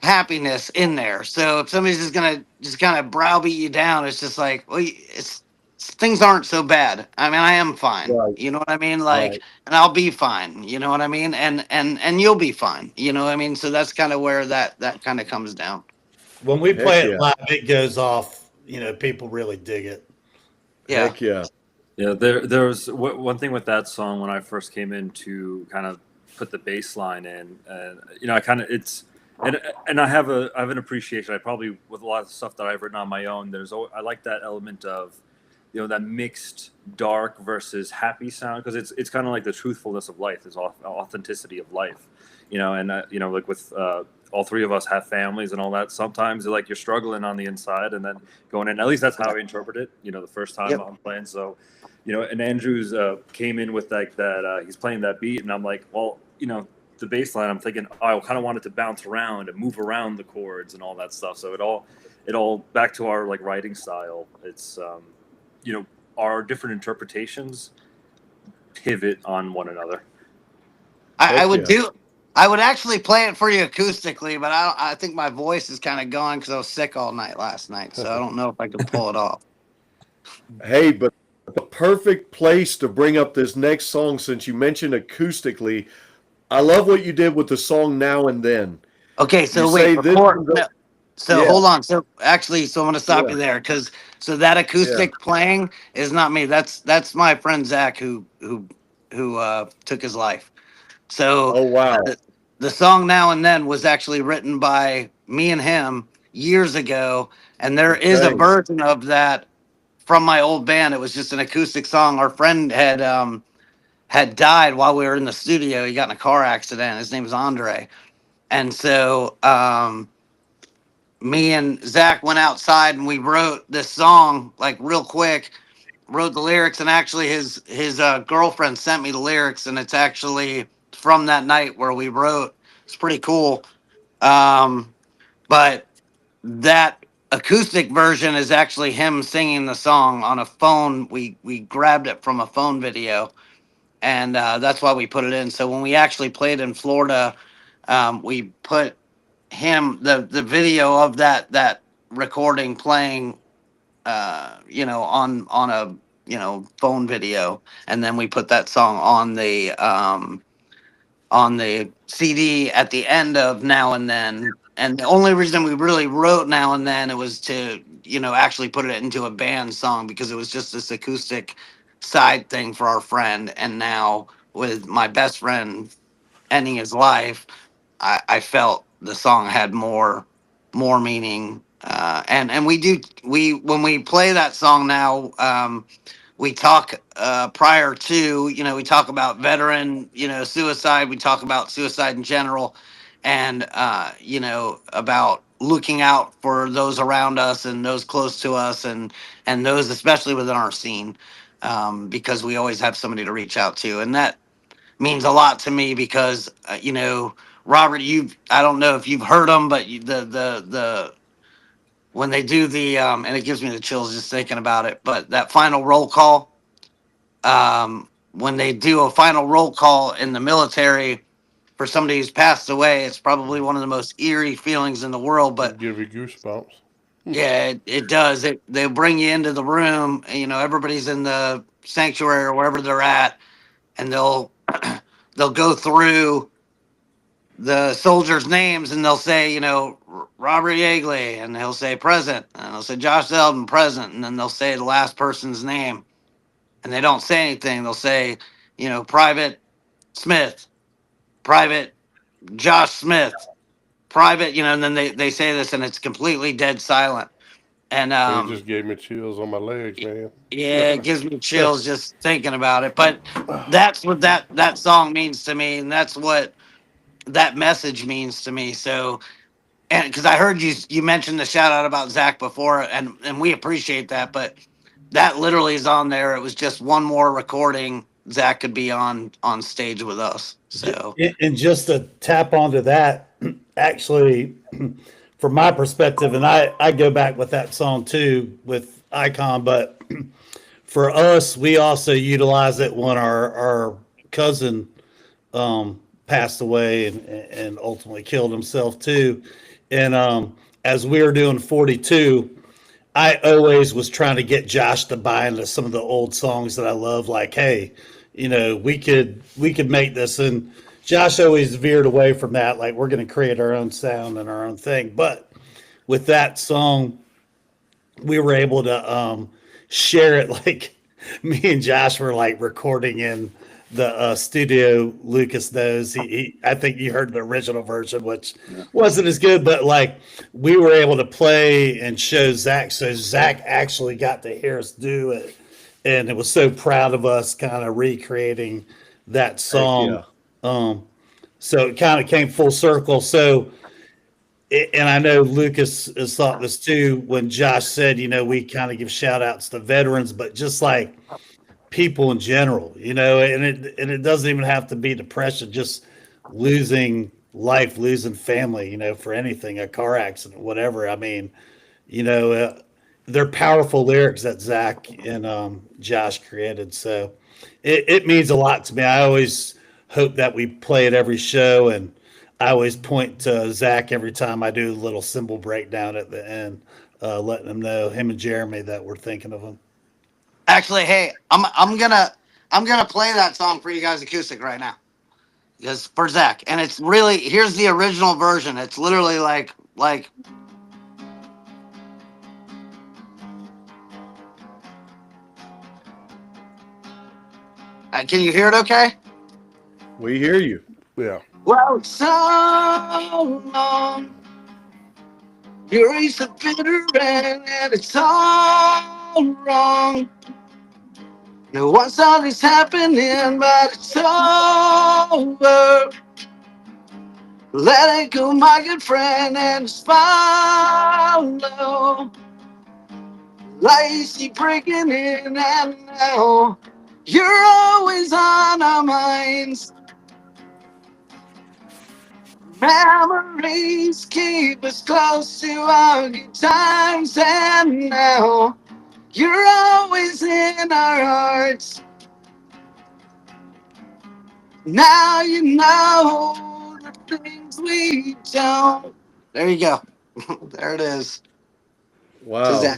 happiness in there. So if somebody's just gonna just kind of browbeat you down, it's just like, well, it's things aren't so bad. I mean, I am fine.
Right,
You know what I mean? Like,
right.
and I'll be fine. You know what I mean? And you'll be fine. You know what I mean? So that's kind of where that kind of comes down.
When we
Heck
play it
yeah.
live, it goes off. People really dig it.
Yeah.
Heck yeah.
Yeah, there was one thing with that song when I first came in to kind of put the bass line in, and I kind of and I have an appreciation. I probably with a lot of stuff that I've written on my own. I like that element of that mixed dark versus happy sound, because it's kind of like the truthfulness of life, is authenticity of life, and like with all three of us have families and all that. Sometimes like you're struggling on the inside and then going in. At least that's how I interpret it. The first time
Yep.
I'm playing, so. And Andrews came in with like that. He's playing that beat, and I'm like, well, the bass line. I'm thinking, I kind of want it to bounce around and move around the chords and all that stuff. So it all back to our like writing style. It's our different interpretations pivot on one another.
I
Heck
would
yeah.
I would actually play it for you acoustically, but I think my voice is kind of gone because I was sick all night last night, so I don't know if I could pull it off.
Hey, but the perfect place to bring up this next song, since you mentioned acoustically, I love what you did with the song Now and Then.
Okay,
You
so
say
wait,
this
before
one's
no, so
yeah,
hold on. So actually, so I'm gonna stop
yeah,
you there because so that
yeah.
acoustic playing is not me. That's my friend Zach who took his life. So
Oh wow.
the song Now and Then was actually written by me and him years ago, and there is a
Okay.
version of that from my old band. It was just an acoustic song. Our friend had died while we were in the studio. He got in a car accident. His name is Andre, and so me and Zach went outside and we wrote this song like real quick. Wrote the lyrics, and actually his girlfriend sent me the lyrics, and it's actually from that night where we wrote. It's pretty cool. Um, but that acoustic version is actually him singing the song on a phone. We grabbed it from a phone video, and that's why we put it in. So when we actually played in Florida, we put the video of that recording playing on a phone video, and then we put that song on the CD at the end of Now and Then. And the only reason we really wrote Now and Then, it was to actually put it into a band song, because it was just this acoustic side thing for our friend. And now with my best friend ending his life, I felt the song had more meaning. And we when we play that song now, we talk prior to, we talk about veteran, suicide. We talk about suicide in general, and about looking out for those around us and those close to us, and those especially within our scene, because we always have somebody to reach out to, and that means a lot to me because Robert, I don't know if you've heard them, but the when they do the and it gives me the chills just thinking about it, but that final roll call, when they do a final roll call in the military for somebody who's passed away, it's probably one of the most eerie feelings in the world. But
Give you goosebumps.
yeah, it does. They bring you into the room, and everybody's in the sanctuary or wherever they're at, and they'll go through the soldiers' names, and they'll say, Robert Yeagley, and he'll say present, and they'll say Josh Zeldin present, and then they'll say the last person's name, and they don't say anything. They'll say, Private Smith, Private Josh Smith, private, and then they say this and it's completely dead silent. And
It just gave me chills on my legs, man.
yeah, it gives me chills just thinking about it. But that's what that song means to me, and that's what that message means to me. So, and because I heard you mentioned the shout out about Zach before, and we appreciate that, but that literally is on there. It was just one more recording. Zach could be on stage with us. So,
and just to tap onto that, actually, from my perspective, and I go back with that song too with Icon, but for us, we also utilize it when our cousin passed away and ultimately killed himself too. And as we were doing 42, I always was trying to get Josh to buy into some of the old songs that I love. Like, hey, we could make this. And Josh always veered away from that. Like, we're going to create our own sound and our own thing. But with that song, we were able to share it. Like, me and Josh were like recording in the studio. Lucas knows. I think you heard the original version, which wasn't as good, but like we were able to play and show Zach. So Zach actually got to hear us do it, and it was so proud of us, kind of recreating that song. So it kind of came full circle. So, and I know Lucas has thought this too when Josh said, we kind of give shout outs to veterans, but just like people in general, and it doesn't even have to be depression, just losing life, losing family, for anything, a car accident, whatever. I mean, they're powerful lyrics that Zach and Josh created. So it means a lot to me. I always hope that we play at every show, and I always point to Zach every time I do a little cymbal breakdown at the end, letting them know, him and Jeremy, that we're thinking of them.
actually, hey, I'm gonna play that song for you guys acoustic right now. Because for Zach, and it's really, here's the original version. It's literally like can you hear it okay?
We hear you.
Yeah.
Well, it's so long. You're a bitter and it's all wrong. No one's always happening, but it's over. Let it go, my good friend, and just follow. Lights keep breaking in, and now you're always on our minds. Memories keep us close to our good times, and now you're always in our hearts. Now you know the things we don't. There you go. There it is.
Wow.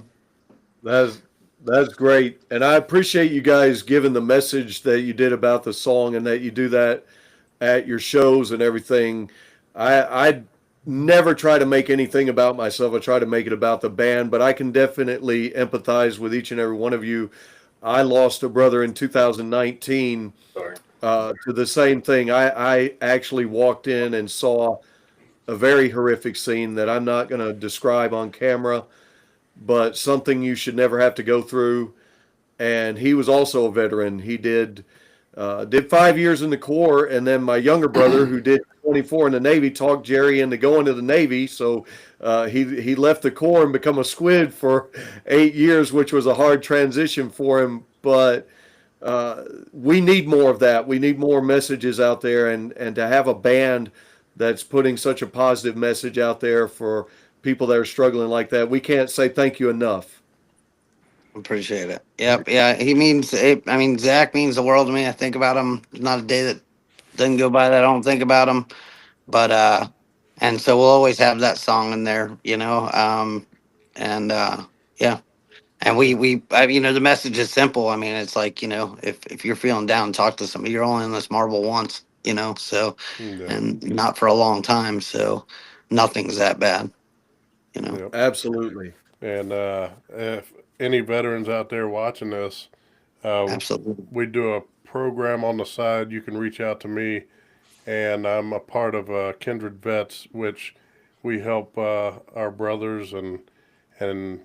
That's great. And I appreciate you guys giving the message that you did about the song and that you do that at your shows and everything. I never try to make anything about myself. I try to make it about the band, but I can definitely empathize with each and every one of you. I lost a brother in 2019 to the same thing. I actually walked in and saw a very horrific scene that I'm not going to describe on camera, but something you should never have to go through. And he was also a veteran. He did 5 years in the Corps, and then my younger brother, who did 24 in the Navy, talked Jerry into going to the Navy. So he left the Corps and become a squid for 8 years, which was a hard transition for him. But we need more of that. We need more messages out there, and to have a band that's putting such a positive message out there for people that are struggling like that, we can't say thank you enough.
Appreciate it. Yep. Yeah. He means it. I mean, Zach means the world to me. I think about him. There's not a day that doesn't go by that I don't think about him. But and so we'll always have that song in there, yeah. And the message is simple. I mean, it's like, if you're feeling down, talk to somebody. You're only in this marble once, so, and not for a long time. So nothing's that bad,
Yep.
Absolutely.
And if any veterans out there watching this,
Absolutely.
we do a program on the side. You can reach out to me and I'm a part of Kindred Vets, which we help our brothers and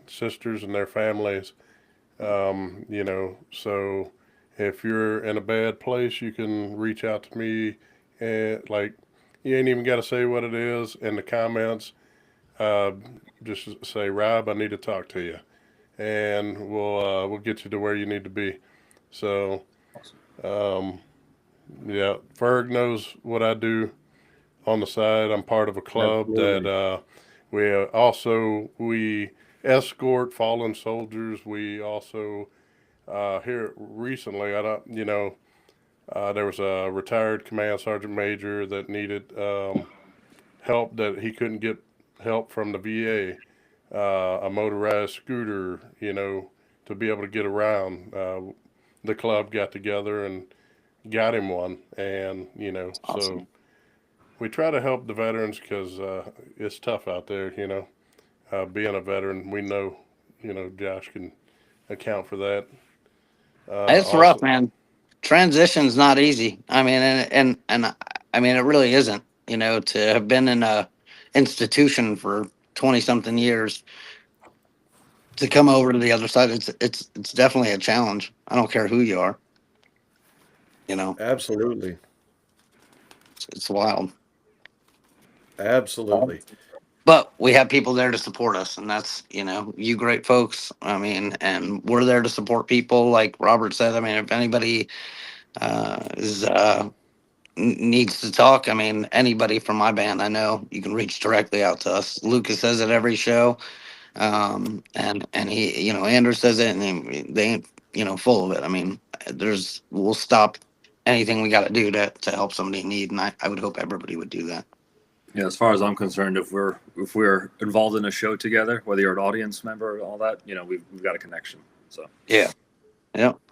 sisters and their families. So if you're in a bad place, you can reach out to me, and like, you ain't even got to say what it is in the comments. Uh, just say, Rob, I need to talk to you, and we'll get you to where you need to be. So, um, yeah, Ferg knows what I do on the side. I'm part of a club that
Absolutely.
we escort fallen soldiers. We also here recently, I don't, there was a retired command sergeant major that needed help, that he couldn't get help from the VA, a motorized scooter, to be able to get around. The club got together and got him one, and
Awesome.
so we try to help the veterans because it's tough out there. Being a veteran, we know, Josh can account for that.
It's rough,
Also,
man. Transition's not easy. I mean, and I mean, it really isn't. To have been in a institution for 20 something years, to come over to the other side, it's definitely a challenge. I don't care who you are. You know,
Absolutely.
it's wild.
Absolutely.
But we have people there to support us, and that's you great folks. I mean, and we're there to support people, like Robert said. I mean, if anybody is needs to talk, I mean, anybody from my band, I know you can reach directly out to us. Lucas says it every show, and he, Andrew says it, and they ain't full of it. I mean, we'll stop anything we got to do to help somebody in need, and I would hope everybody would do that.
Yeah, as far as I'm concerned, if we're involved in a show together, whether you're an audience member or all that, we've got a connection. So
Yeah,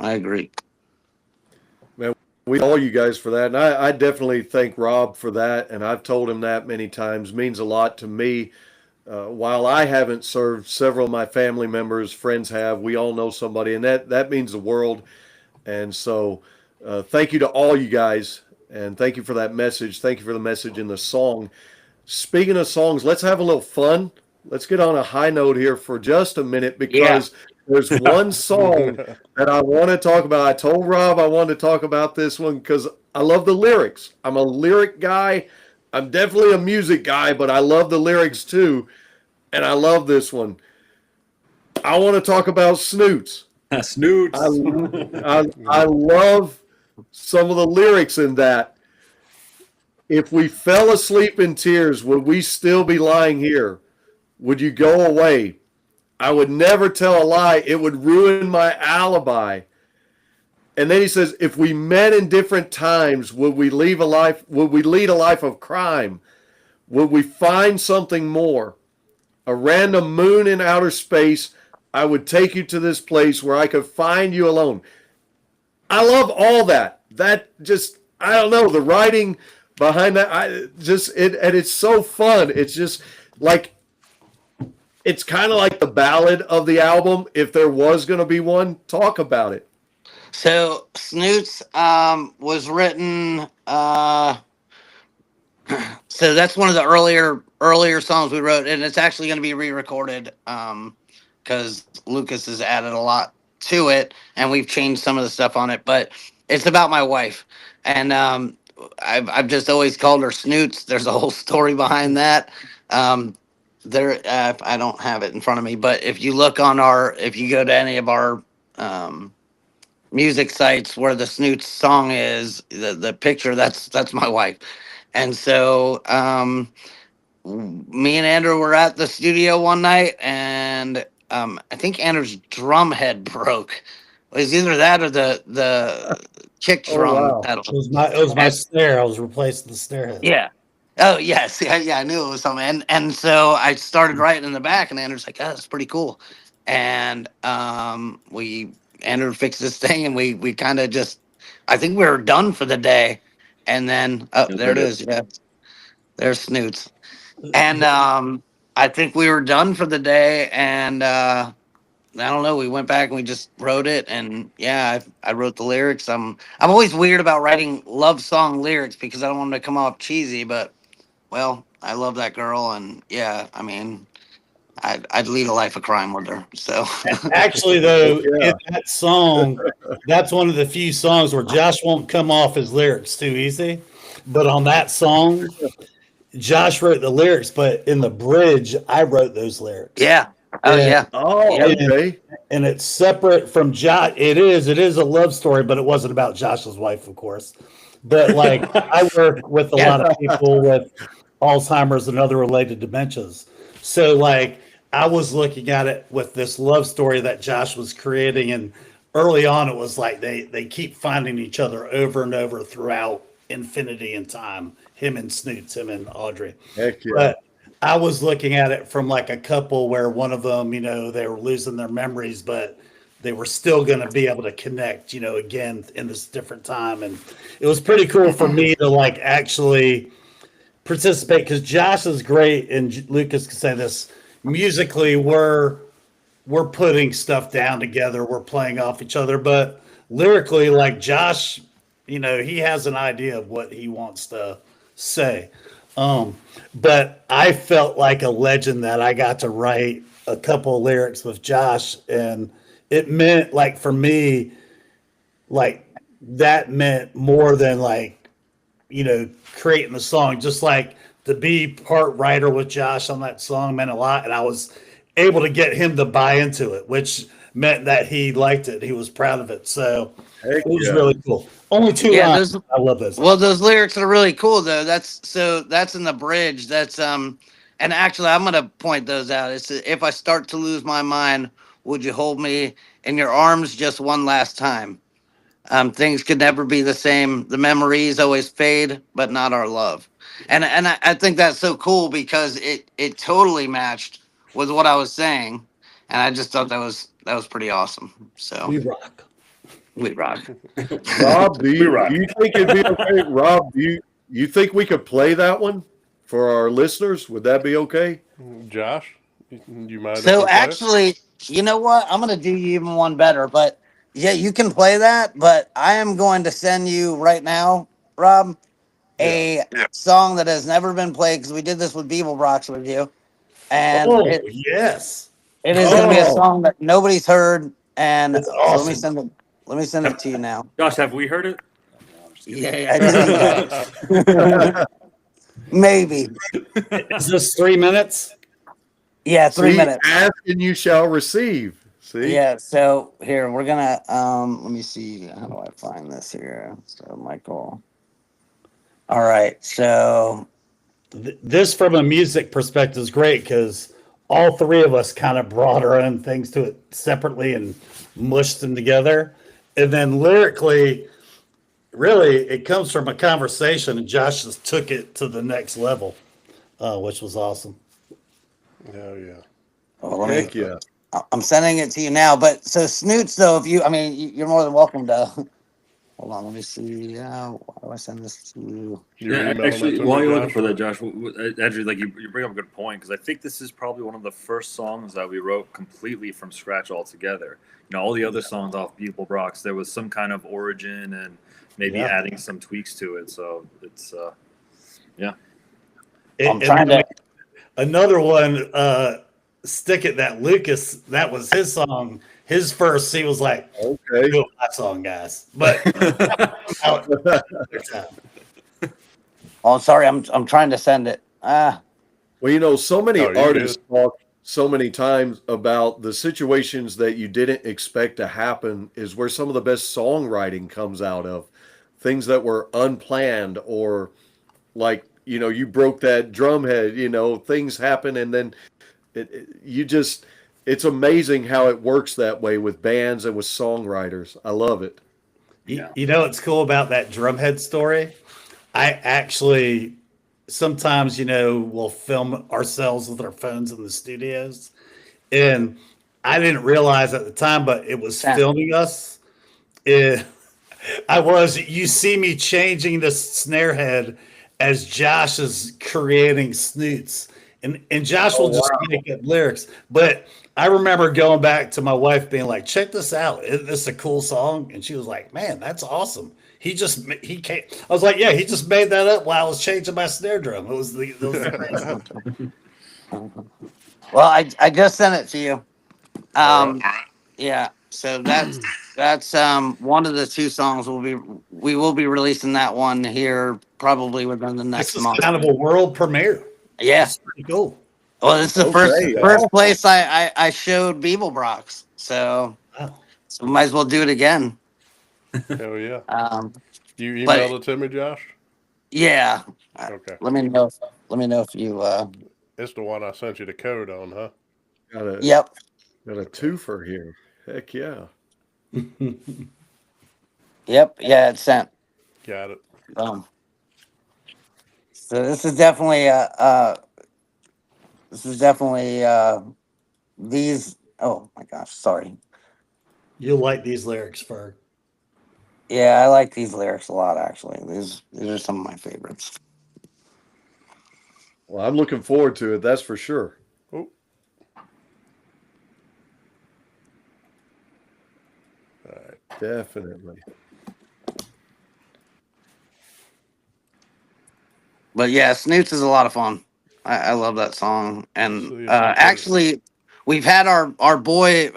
I agree.
We all you guys for that. And I definitely thank Rob for that. And I've told him that many times. Means a lot to me. While I haven't served, several of my family members, friends have. We all know somebody, and that means the world. And so, thank you to all you guys, and thank you for that message. Thank you for the message in the song. Speaking of songs, let's have a little fun. Let's get on a high note here for just a minute,
Yeah.
because there's one song that I want to talk about. I told Rob I wanted to talk about this one because I love the lyrics. I'm a lyric guy. I'm definitely a music guy, but I love the lyrics too. And I love this one. I want to talk about Snoots.
Snoots.
I love some of the lyrics in that. If we fell asleep in tears, would we still be lying here? Would you go away? I would never tell a lie. It would ruin my alibi. And then he says, if we met in different times, would we lead a life of crime? Would we find something more? A random moon in outer space, I would take you to this place where I could find you alone. I love all that. That just, I don't know, the writing behind that, and it's so fun. It's just like, it's kind of like the ballad of the album. If there was going to be one, talk about it.
So Snoots was written. So that's one of the earlier songs we wrote, and it's actually going to be re-recorded because Lucas has added a lot to it, and we've changed some of the stuff on it. But it's about my wife, and I've just always called her Snoots. There's a whole story behind that. I don't have it in front of me, but if you look if you go to any of our music sites where the Snoots song is, the picture, that's my wife. And so me and Andrew were at the studio one night, and I think Andrew's drum head broke. It was either that or the kick drum pedal.
It was my snare. I was replacing the snare head.
Yeah. Oh yes, yeah. I knew it was something, and so I started writing in the back, and Andrew's like, "Oh, that's pretty cool," and Andrew fixed this thing, and we kind of just, I think we were done for the day, and then there it is, yeah, there's Snoots, and I think we were done for the day, and I don't know. We went back and we just wrote it, and yeah, I wrote the lyrics. I'm always weird about writing love song lyrics because I don't want them to come off cheesy. But well, I love that girl, and yeah, I mean, I'd lead a life of crime with her. So
Actually, though,
Yeah.
in that song, that's one of the few songs where Josh won't come off his lyrics too easy. But on that song, Josh wrote the lyrics, but in the bridge, I wrote those lyrics.
yeah, oh
And,
yeah,
Oh,
Yeah.
okay.
and it's separate from Josh. It is a love story, but it wasn't about Josh's wife, of course. But like, I work with a
Yeah.
lot of people with Alzheimer's and other related dementias. So like, I was looking at it with this love story that Josh was creating, and early on, it was like they keep finding each other over and over throughout infinity and time. Him and Snoots, him and Audrey.
Heck yeah.
But I was looking at it from like a couple where one of them, they were losing their memories, but they were still going to be able to connect, again in this different time. And it was pretty cool for me to like actually participate because Josh is great, and Lucas can say this. Musically, we're putting stuff down together, we're playing off each other, but lyrically, like Josh, he has an idea of what he wants to say. But I felt like a legend that I got to write a couple of lyrics with Josh, and it meant like for me, like that meant more than like, creating the song. Just like to be part writer with Josh on that song meant a lot, and I was able to get him to buy into it, which meant that he liked it. He was proud of it. So
Heck
it was
yeah.
really cool. Only two
Yeah,
lines.
those-
I love those.
Well, those lyrics are really cool though. That's in the bridge. And actually I'm gonna point those out. It's if I start to lose my mind, would you hold me in your arms just one last time? Things could never be the same. The memories always fade, but not our love. And I think that's so cool because it totally matched with what I was saying, and I just thought that was pretty awesome. So
We rock.
we rock.
Rob, do you
rock.
think it'd be okay? Rob, do you think we could play that one for our listeners? Would that be okay?
Josh, you mind? if we
So
play it?
actually, you know what? I'm gonna do you even one better. But yeah, you can play that. But I am going to send you right now, Rob, a song that has never been played because we did this with Beeblebrox with you, and
Oh,
it
yes.
is going to be a
Oh.
song that nobody's heard. And
That's
so
awesome.
let me send it to you now.
Josh, have we heard it? No, I'm just kidding.
Yeah, I did. Maybe.
Is this 3 minutes?
Yeah, 3
See,
minutes.
ask and you shall receive. See?
Yeah, so here we're gonna let me see, how do I find this here? So Michael. All right, so
This, from a music perspective, is great because all three of us kind of brought our own things to it separately and mushed them together. And then lyrically, really, it comes from a conversation, and Josh just took it to the next level, which was awesome.
Hell yeah.
let
Heck
me,
yeah.
I'm sending it to you now. But so Snoots, though, if you, I mean, you're more than welcome to. Hold on, let me see. Why do I send this to you?
You're
Yeah,
emailing
actually,
that to
while
me,
you're looking
Josh?
for that, Josh, Andrew, like you bring up a good point because I think this is probably one of the first songs that we wrote completely from scratch altogether. All the other songs off Beeblebrox, there was some kind of origin and maybe
Yeah.
adding some tweaks to it. So it's yeah.
I'm trying to.
Another one, Stick It, that Lucas, that was his song. His first, he was like,
Okay.
"Do my song, guys." But
Oh, sorry, I'm trying to send it.
Well, so many
Oh, you're
artists talk so many times about the situations that you didn't expect to happen is where some of the best songwriting comes out of. Things that were unplanned or like, you broke that drum head, things happen and then it's amazing how it works that way with bands and with songwriters. I love it.
You know what's cool about that drumhead story? I actually sometimes, we'll film ourselves with our phones in the studios. And I didn't realize at the time, but it was filming us. You see me changing the snare head as Josh is creating Snoots. And Josh will just make up lyrics. But I remember going back to my wife being like, check this out. This is a cool song. And she was like, man, that's awesome. He came. I was like, yeah, he just made that up while I was changing my snare drum. It was the
Well, I just sent it to you. Yeah. So that's one of the two songs we will be releasing that one here probably within the next
this is
month.
kind of a world premiere.
Yeah.
That's pretty cool.
Well, this is the first place I showed Beeblebrox. So we might as well do it again.
Hell yeah. You emailed it to me, Josh?
Yeah.
Okay.
Let me know if you
It's the one I sent you the code on, huh?
Yep.
Got a twofer here. Heck yeah.
Yep. Yeah, it's sent.
Got it.
So this is definitely these. Oh my gosh, sorry.
You'll like these lyrics, Ferg.
Yeah, I like these lyrics a lot. Actually, these are some of my favorites.
Well, I'm looking forward to it. That's for sure.
Oh. All right.
Definitely.
But yeah, Snoots is a lot of fun. I love that song. And actually, we've had our boy,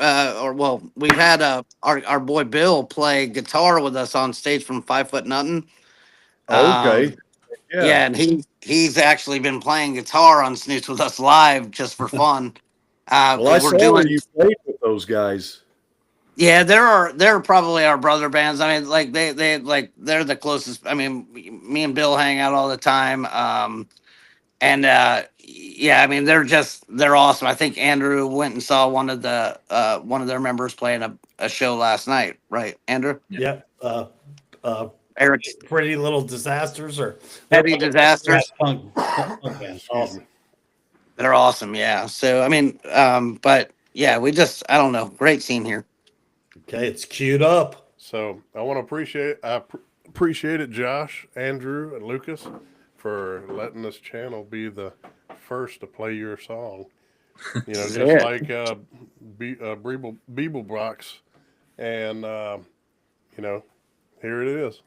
we've had our boy Bill play guitar with us on stage from 5 Foot Nothing.
Okay.
Yeah, and he's actually been playing guitar on Snoots with us live just for fun.
Well, I saw where you played with those guys.
Yeah, they're probably our brother bands. I mean, like they like they're the closest. I mean, me and Bill hang out all the time. Yeah, I mean they're awesome. I think Andrew went and saw one of their members playing a show last night, right, Andrew?
Yep.
Eric,
Pretty Little Disasters or
Heavy Disasters.
Punk band. Awesome.
They're awesome, yeah. So I mean, but yeah, I don't know, great scene here.
Okay, it's queued up.
So I want to appreciate it, Josh, Andrew, and Lucas, for letting this channel be the first to play your song. You know, just like Beeblebrox, and you know, here it is.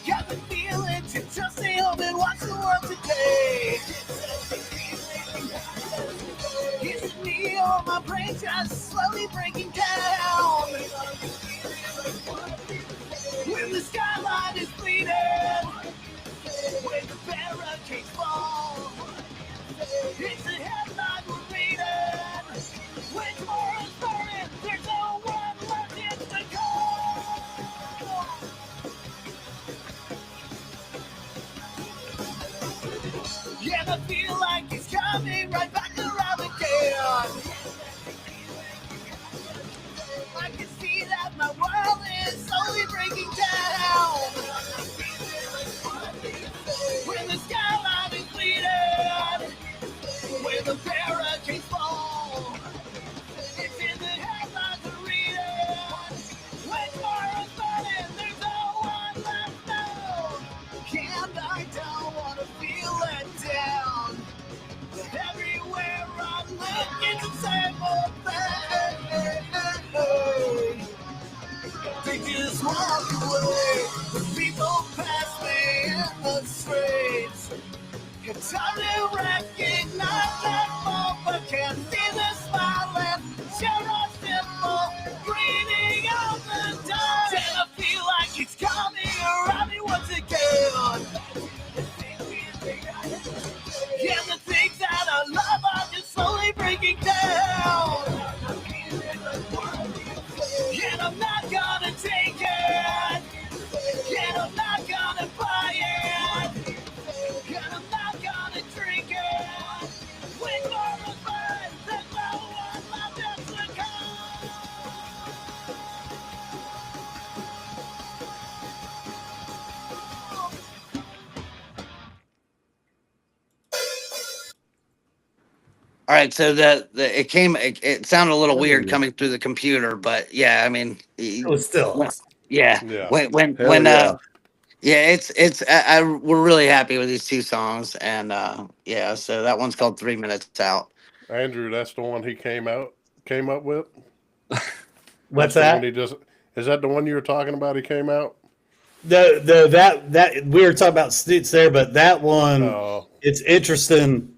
Got the feeling to just stay home and watch the world today. It's me on my brain just slowly breaking down. When the skyline is bleeding, when the barricades fall, it's a headline we're reading. When tomorrow's burning, there's no one left in the cold. Yeah, I feel like it's coming right back around again. I can see that my world is slowly breaking down. When the skyline is bleeding, when the barricades fall, it's in the headlines we're reading. When tomorrow's burning, there's no one left now. And I don't want to feel let down. Everywhere I look, it's the same old thing. They just walk away.
All right, so it sounded a little weird coming through the computer, but yeah, I mean,
It was still awesome.
yeah,
Yeah.
when yeah, we're really happy with these two songs, and yeah, so that one's called 3 Minutes Out.
Andrew, that's the one he came up with.
What's
That's the
that?
one he just is that the one you were talking about? He came out.
That we were talking about Stoots there, but that one,
Oh,
it's interesting.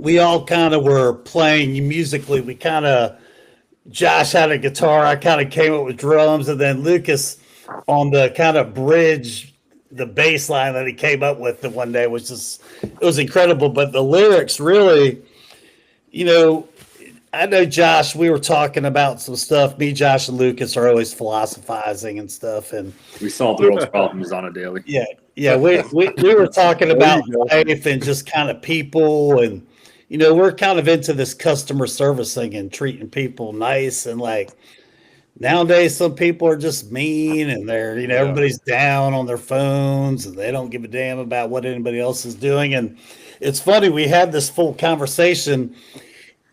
We all kind of were playing musically. Josh had a guitar. I kind of came up with drums, and then Lucas on the kind of bridge, the bass line that he came up with the one day was it was incredible. But the lyrics really, I know Josh, we were talking about some stuff. Me, Josh, and Lucas are always philosophizing and stuff. And
We solve the world's problems on a daily.
yeah, we were talking about life and just kind of people, and we're kind of into this customer service thing and treating people nice, and like nowadays some people are just mean, and they're everybody's down on their phones and they don't give a damn about what anybody else is doing. And it's funny, we had this full conversation,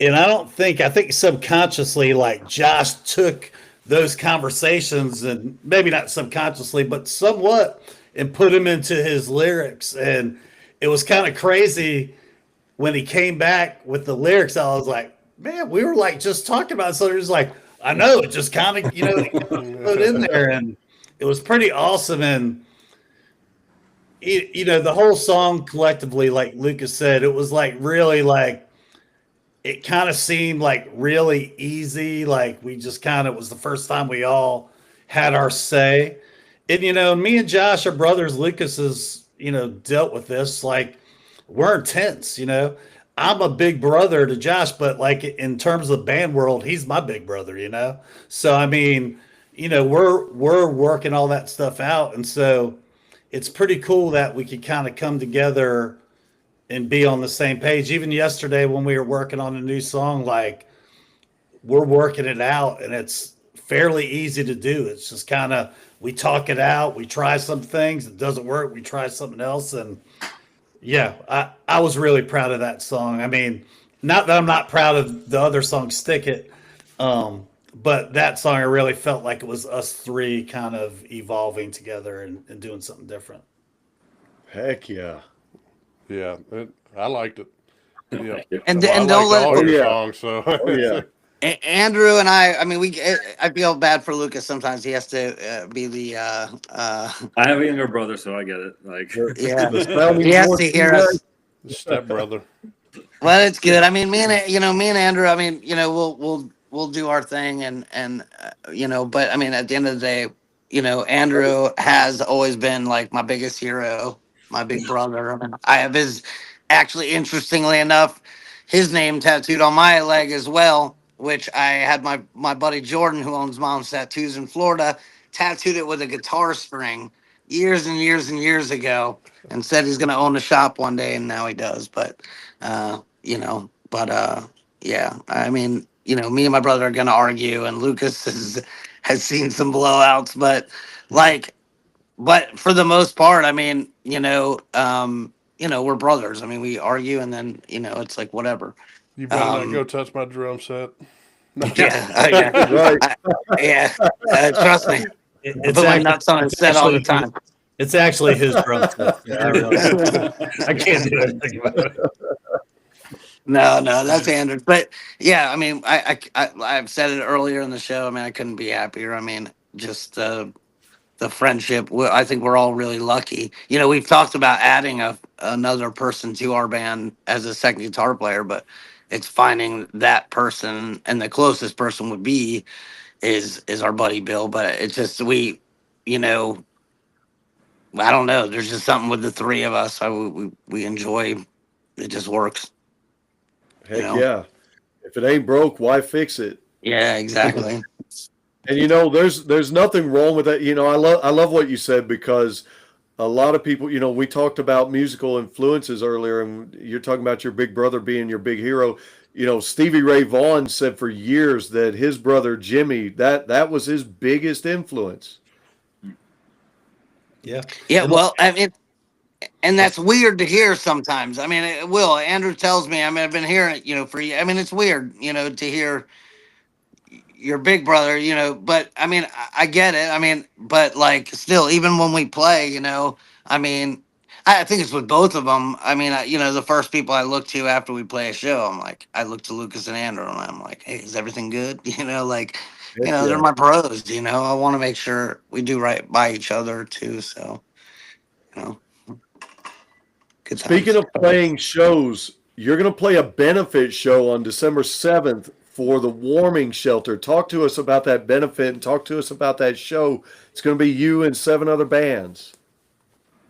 and I think subconsciously, like, Josh took those conversations, and maybe not subconsciously, but somewhat, and put them into his lyrics. And it was kind of crazy when he came back with the lyrics. I was like, man, we were like just talking about it. So he was like, I know, it just kind of, put in there. And it was pretty awesome. And, the whole song collectively, like Lucas said, it was like really like, it kind of seemed like really easy. Like we just kind of was the first time we all had our say. And, me and Josh are brothers. Lucas has, dealt with this. Like, we're intense, I'm a big brother to Josh, but like in terms of band world, he's my big brother, So, I mean, we're working all that stuff out. And so it's pretty cool that we could kind of come together and be on the same page. Even yesterday when we were working on a new song, like we're working it out, and it's fairly easy to do. It's just kind of, we talk it out. We try some things. It doesn't work. We try something else. And yeah, I was really proud of that song. I mean, not that I'm not proud of the other song, Stick It. But that song, I really felt like it was us three kind of evolving together and doing something different.
Heck yeah.
yeah, I liked it. Yeah,
And
well,
and
I
don't
liked
let
all your songs. So
Yeah.
Andrew and I mean, I feel bad for Lucas sometimes. He has to be the
I have a younger brother, so I get it. Like,
yeah.
The sounding
He has
board
to hear us.
stepbrother.
Well, it's good. I mean, me and Andrew. I mean, we'll do our thing, and but I mean, at the end of the day, Andrew has always been like my biggest hero, my big brother. I mean, I have actually, interestingly enough, his name tattooed on my leg as well, which I had my buddy Jordan, who owns Mom's Tattoos in Florida, tattooed it with a guitar string years and years and years ago, and said he's going to own a shop one day, and now he does. But yeah, I mean, me and my brother are going to argue, and Lucas has seen some blowouts, but for the most part, I mean, we're brothers. I mean, we argue, and then it's like whatever.
You better not go touch my drum set.
Yeah,
Right.
trust me. I put my nuts on his set all the time.
It's actually his drum set. Yeah, I realize. I can't do anything about it.
No, that's Andrew. But yeah, I mean, I've said it earlier in the show. I mean, I couldn't be happier. I mean, just the friendship. I think we're all really lucky. We've talked about adding another person to our band as a second guitar player, but it's finding that person, and the closest person would be is our buddy Bill. But it's just I don't know. There's just something with the three of us. We enjoy. It just works.
Heck yeah. If it ain't broke, why fix it?
Yeah, exactly.
And there's nothing wrong with that. I love what you said, because a lot of people, we talked about musical influences earlier, and you're talking about your big brother being your big hero. Stevie Ray Vaughan said for years that his brother Jimmy, that was his biggest influence.
Yeah.
Yeah, well, I mean, And that's weird to hear sometimes. I mean, Andrew tells me, I mean, I've been hearing it, for I mean, it's weird, to hear your big brother, but I mean, I get it. I mean, but like still, even when we play, I mean, I think it's with both of them. I mean, the first people I look to after we play a show, I look to Lucas and Andrew and I'm like, hey, is everything good? Like,
Heck
they're
yeah.
my bros, I want to make sure we do right by each other too. So, you know, good
Speaking
times.
of playing shows, you're going to play a benefit show on December 7th for the warming shelter. Talk to us about that benefit and talk to us about that show. It's going to be you and 7 other bands.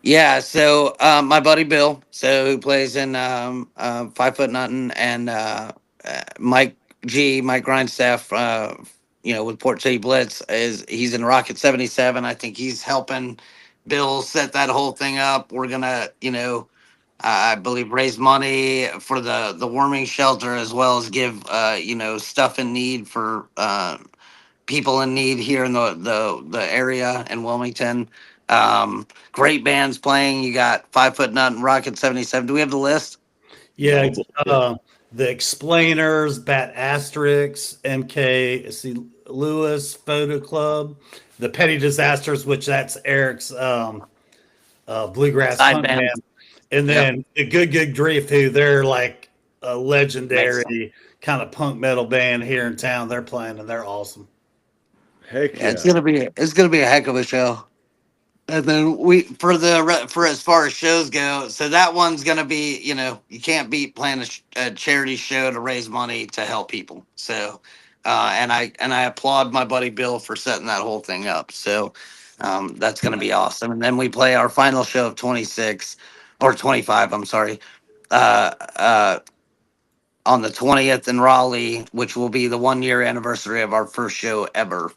Yeah, so my buddy Bill, who plays in 5 Foot Nothing, and Mike Grindstaff, with Port City Blitz, he's in Rocket 77. I think he's helping Bill set that whole thing up. We're gonna, I believe raise money for the warming shelter as well as give stuff in need for people in need here in the area in Wilmington. Great bands playing. You got 5 Foot Nut and Rocket 77. Do we have the list?
Yeah,
No.
the Explainers, Bat Asterix, MK, Lewis, Photo Club, the Petty Disasters, which that's Eric's bluegrass
Side
punk
band.
band, and then the Good Grief, who they're like a legendary kind of punk metal band here in town. They're playing and they're awesome.
Heck
Yeah,
yeah.
it's gonna be a heck of a show. And then for as far as shows go, so that one's gonna be, you can't beat playing a charity show to raise money to help people. So, and I applaud my buddy Bill for setting that whole thing up. So, that's gonna be awesome. And then we play our final show of 26 or 25. I'm sorry, uh, uh, on the 20th in Raleigh, which will be the 1 year anniversary of our first show ever.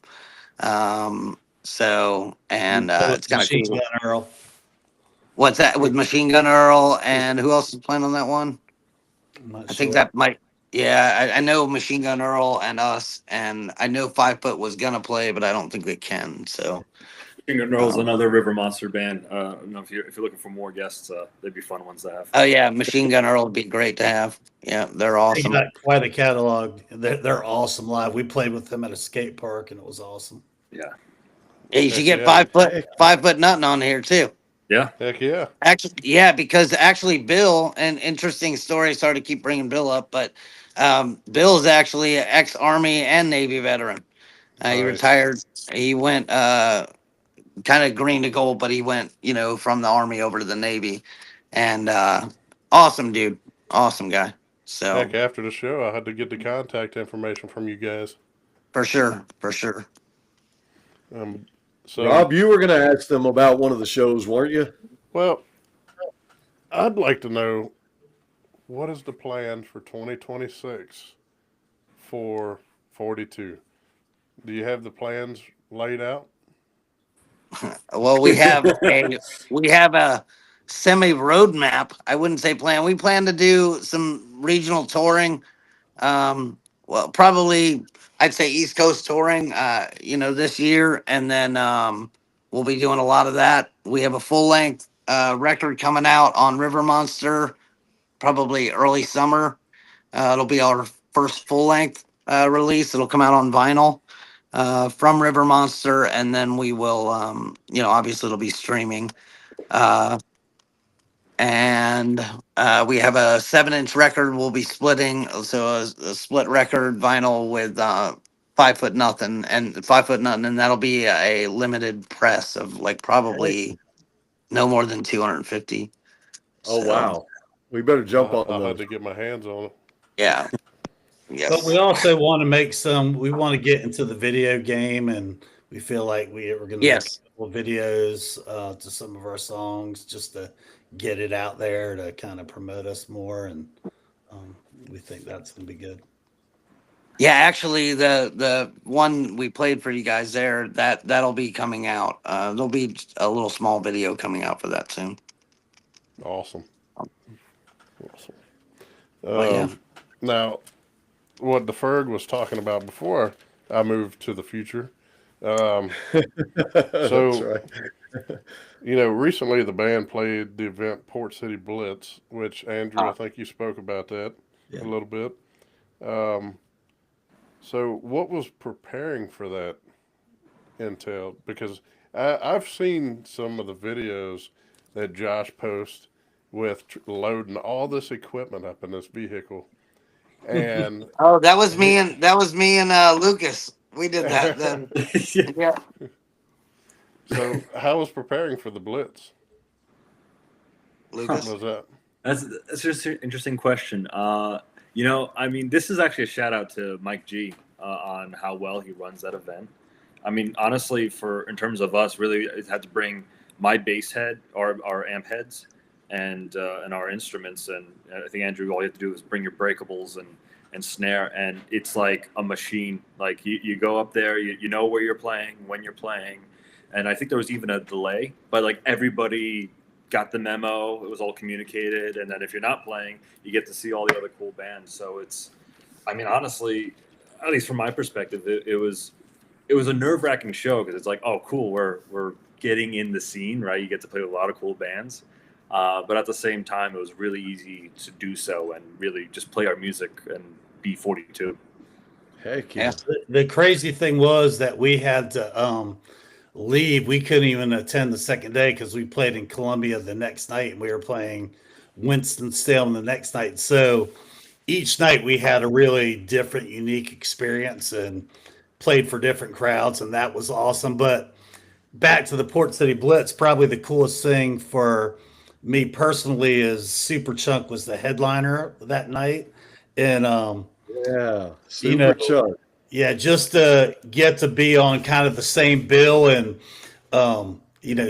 And it's kind of
Machine
cool.
Gun Earl.
What's that with Machine Gun Earl and who else is playing on that one?
I'm not
I
sure.
think that might. Yeah, I know Machine Gun Earl and us, and I know 5 Foot was gonna play, but I don't think they can. So,
Finger Knurl's another River Monster band. I don't know if you're looking for more guests, they'd be fun ones to have.
oh yeah, Machine Gun Earl would be great to have. Yeah, they're
They
awesome.
got quite a catalog. They're awesome live. We played with them at a skate park and it was awesome.
Yeah.
Yeah, you should get
Yeah.
5 Foot Nothing on here too.
Yeah.
Heck yeah.
Actually, yeah, because actually Bill, an interesting story. Sorry to keep bringing Bill up, but Bill's actually an ex-Army and Navy veteran. He
Nice.
retired. He went kind of green to gold, but he went, from the Army over to the Navy. And awesome dude. Awesome guy. So
Heck, after the show, I had to get the contact information from you guys.
for sure.
So,
Rob, you were going to ask them about one of the shows, weren't you?
well, I'd like to know what is the plan for 2026 for 42? Do you have the plans laid out?
Well, we have a semi roadmap. I wouldn't say plan. We plan to do some regional touring. Well, probably I'd say East Coast touring. This year, and then we'll be doing a lot of that. We have a full length record coming out on River Monster, probably early summer. It'll be our first full length release. It'll come out on vinyl from River Monster, and then we will, obviously it'll be streaming. And we have a 7-inch record we'll be splitting, so a split record vinyl with 5 Foot Nothing, and that'll be a limited press of like probably no more than 250.
Oh,
So,
wow. We better jump on
I'll have
those.
to get my hands on it.
yeah. Yes.
But we also want to we want to get into the video game, and we feel like we're going to
Yes.
make a couple of videos to some of our songs just to get it out there to kind of promote us more. And we think that's going to be good.
Yeah, actually, the one we played for you guys there, that'll be coming out. There'll be a little small video coming out for that soon.
Awesome.
Well, yeah.
Now, what the Ferg was talking about before I moved to the future.
That's right.
Recently the band played the event Port City Blitz, which Andrew, I think you spoke about that
Yeah.
a little bit. Um, so what was preparing for that entailed? Because I've seen some of the videos that Josh posts with loading all this equipment up in this vehicle, and
Oh, that was
he,
me and Lucas. We did that then. Yeah.
so how was preparing for the Blitz?
Lucas.
Was that?
That's just an interesting question. I mean, this is actually a shout out to Mike G on how well he runs that event. I mean, honestly, in terms of us, really, I had to bring my bass head, our amp heads, and our instruments. And I think Andrew, all you have to do is bring your breakables and snare, and it's like a machine. Like you go up there, you know where you're playing, when you're playing, and I think there was even a delay, but like everybody got the memo. It was all communicated, and then if you're not playing, you get to see all the other cool bands. So I mean, honestly, at least from my perspective, it was a nerve-wracking show because it's like, oh, cool, we're getting in the scene, right? You get to play with a lot of cool bands, but at the same time, it was really easy to do so and really just play our music and be 42.
Heck yeah.
The crazy thing was that we had to leave. We couldn't even attend the second day because we played in Columbia the next night, and we were playing Winston-Salem the next night. So each night we had a really different, unique experience and played for different crowds, and that was awesome. But back to the Port City Blitz, probably the coolest thing for me personally is Super Chunk was the headliner that night. And
Yeah, Super Chunk.
Yeah, just to get to be on kind of the same bill and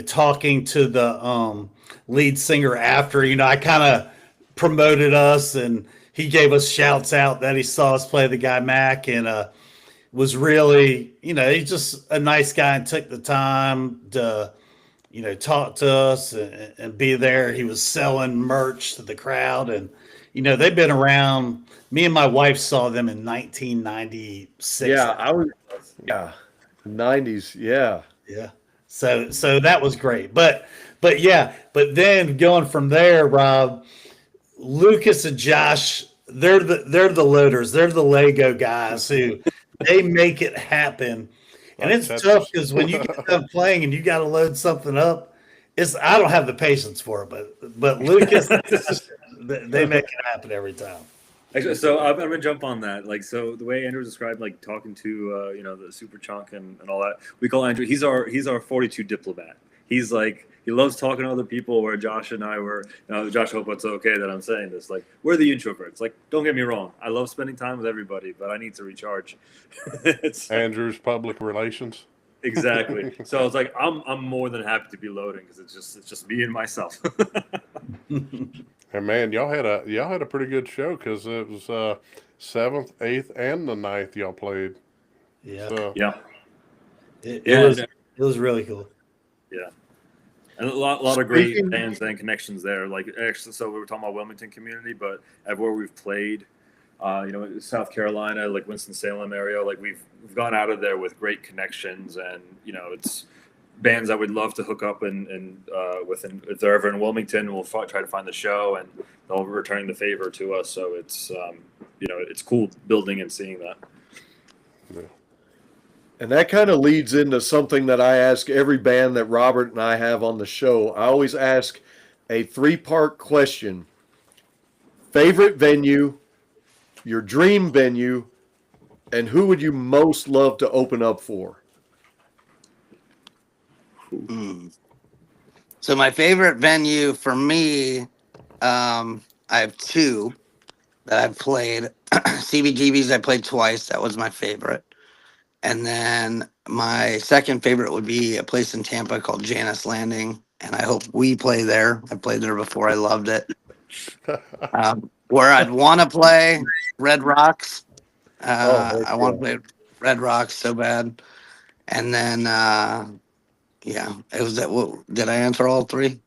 talking to the lead singer after, I kind of promoted us, and he gave us shouts out that he saw us play the guy Mac, and was really, he's just a nice guy and took the time to, talk to us and be there. He was selling merch to the crowd, and they've been around. Me and my wife saw them in 1996.
Yeah, 90s. Yeah.
Yeah. So that was great. But then going from there, Rob, Lucas and Josh, they're the loaders. They're the Lego guys who they make it happen. And it's tough because when you get done playing and you got to load something up, I don't have the patience for it. But Lucas, they make it happen every time.
Actually, so I'm gonna jump on that. Like, so the way Andrew described, like talking to the Super Chunk and all that, we call Andrew. He's our 42 diplomat. He's like, he loves talking to other people. Where Josh and I were, Josh, hope it's okay that I'm saying this. Like, we're the introverts. Like, don't get me wrong, I love spending time with everybody, but I need to recharge.
Andrew's public relations.
Exactly. So it's like I'm more than happy to be loading because it's just me and myself.
And man, y'all had a pretty good show because it was 7th, 8th, and the 9th y'all played.
Yeah.
So,
yeah.
It was really cool.
Yeah. And a lot of great bands and connections there. Like, actually, so we were talking about Wilmington community, but everywhere we've played, South Carolina, like Winston-Salem area, like we've gone out of there with great connections, and it's bands I would love to hook up and with, and if they're ever in Wilmington, we'll try to find the show, and they'll return the favor to us. So it's it's cool building and seeing that.
Yeah.
And that kind of leads into something that I ask every band that Robert and I have on the show. I always ask a 3-part question: favorite venue, your dream venue, and who would you most love to open up for?
So my favorite venue for me, I have 2 that I've played. CBGB's I played twice. That was my favorite. And then my second favorite would be a place in Tampa called Janus Landing. And I hope we play there. I played there before. I loved it. Where I'd want to play, Red Rocks. I want to play Red Rocks so bad. And then, it was that. Did I answer all 3?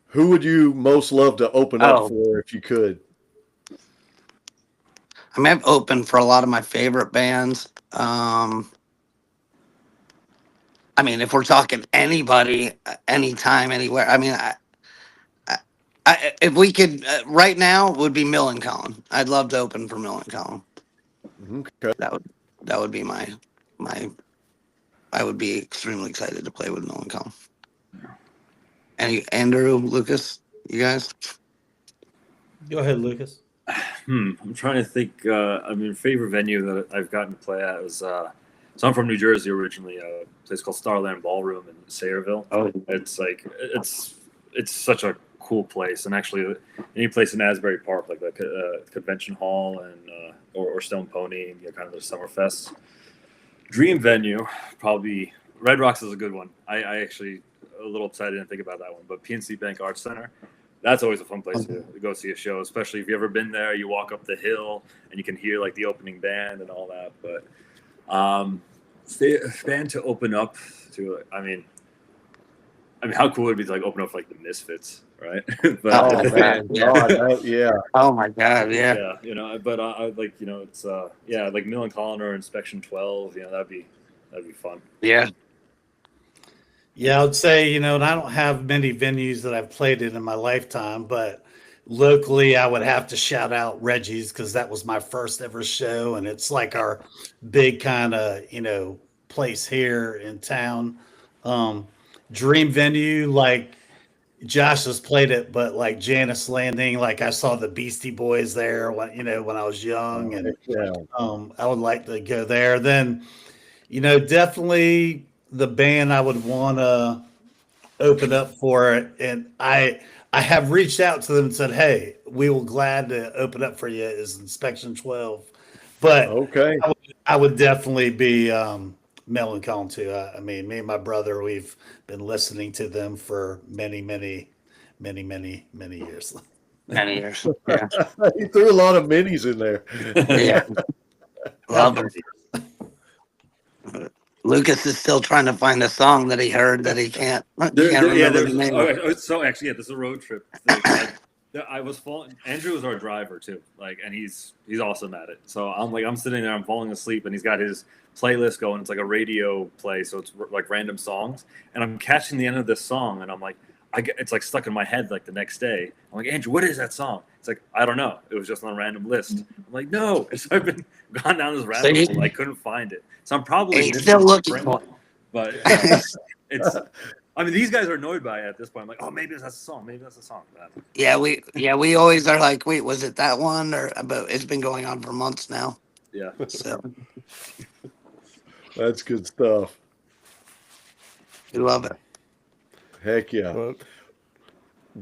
Who would you most love to open up for if you could?
I mean, I've opened for a lot of my favorite bands. I I mean, if we're talking anybody, anytime, anywhere. I mean, if we could right now, it would be Mill and Collin. I'd love to open for Mill and Collin.
Okay.
That would be my. I would be extremely excited to play with Mill and Collin. Any Andrew, Lucas, you guys?
Go ahead, Lucas.
I'm trying to think. I mean, favorite venue that I've gotten to play at was. So I'm from New Jersey originally. A place called Starland Ballroom in Sayreville.
Oh,
It's like it's such a cool place, and actually any place in Asbury Park, like the convention hall and or Stone Pony, kind of the summer fest. Dream venue, probably Red Rocks is a good one. I actually a little upset I didn't think about that one, but PNC Bank Arts Center, that's always a fun place to go see a show, especially if you've ever been there. You walk up the hill and you can hear like the opening band and all that. But band to open up to, I mean, how cool would it be to like open up like the Misfits, right? But,
oh man,
Yeah.
Oh my God, yeah.
Yeah, but I like, it's like Mill and Collin or Inspection 12, that'd be fun.
Yeah.
Yeah, I would say, and I don't have many venues that I've played in my lifetime, but locally I would have to shout out Reggie's because that was my first ever show, and it's like our big kind of, place here in town. Dream venue, like Josh has played it, but like Janice Landing, like I saw the Beastie Boys there when I was young, and I would like to go there. Then, definitely the band I would want to open up for it, and I have reached out to them and said, "Hey, we will glad to open up for you." Is Inspection 12, but
Okay.
I would definitely be Mel and Collin too. I mean, me and my brother, we've been listening to them for many years.
Many years. Yeah.
He threw a lot of minis in there.
Yeah. Love it. Lucas is still trying to find a song that he heard that he can't remember the name of.
So actually, this is a road trip thing. I was falling. Andrew is our driver too, and he's awesome at it. So I'm sitting there, I'm falling asleep, and he's got his playlist going. It's like a radio play, so it's like random songs, and I'm catching the end of this song, and I'm like, it's like stuck in my head like the next day. I'm like, Andrew, what is that song? It's like, I don't know. It was just on a random list. I'm like, no. So I've been gone down this rabbit hole. I couldn't find it. So I'm probably
still looking for it.
But it's. I mean, these guys are annoyed by it at this point. I'm like, oh, maybe that's a song. Maybe that's a song.
Yeah, we always are like, wait, was it that one? But it's been going on for months now.
Yeah.
So
That's good stuff.
we love it.
Heck yeah.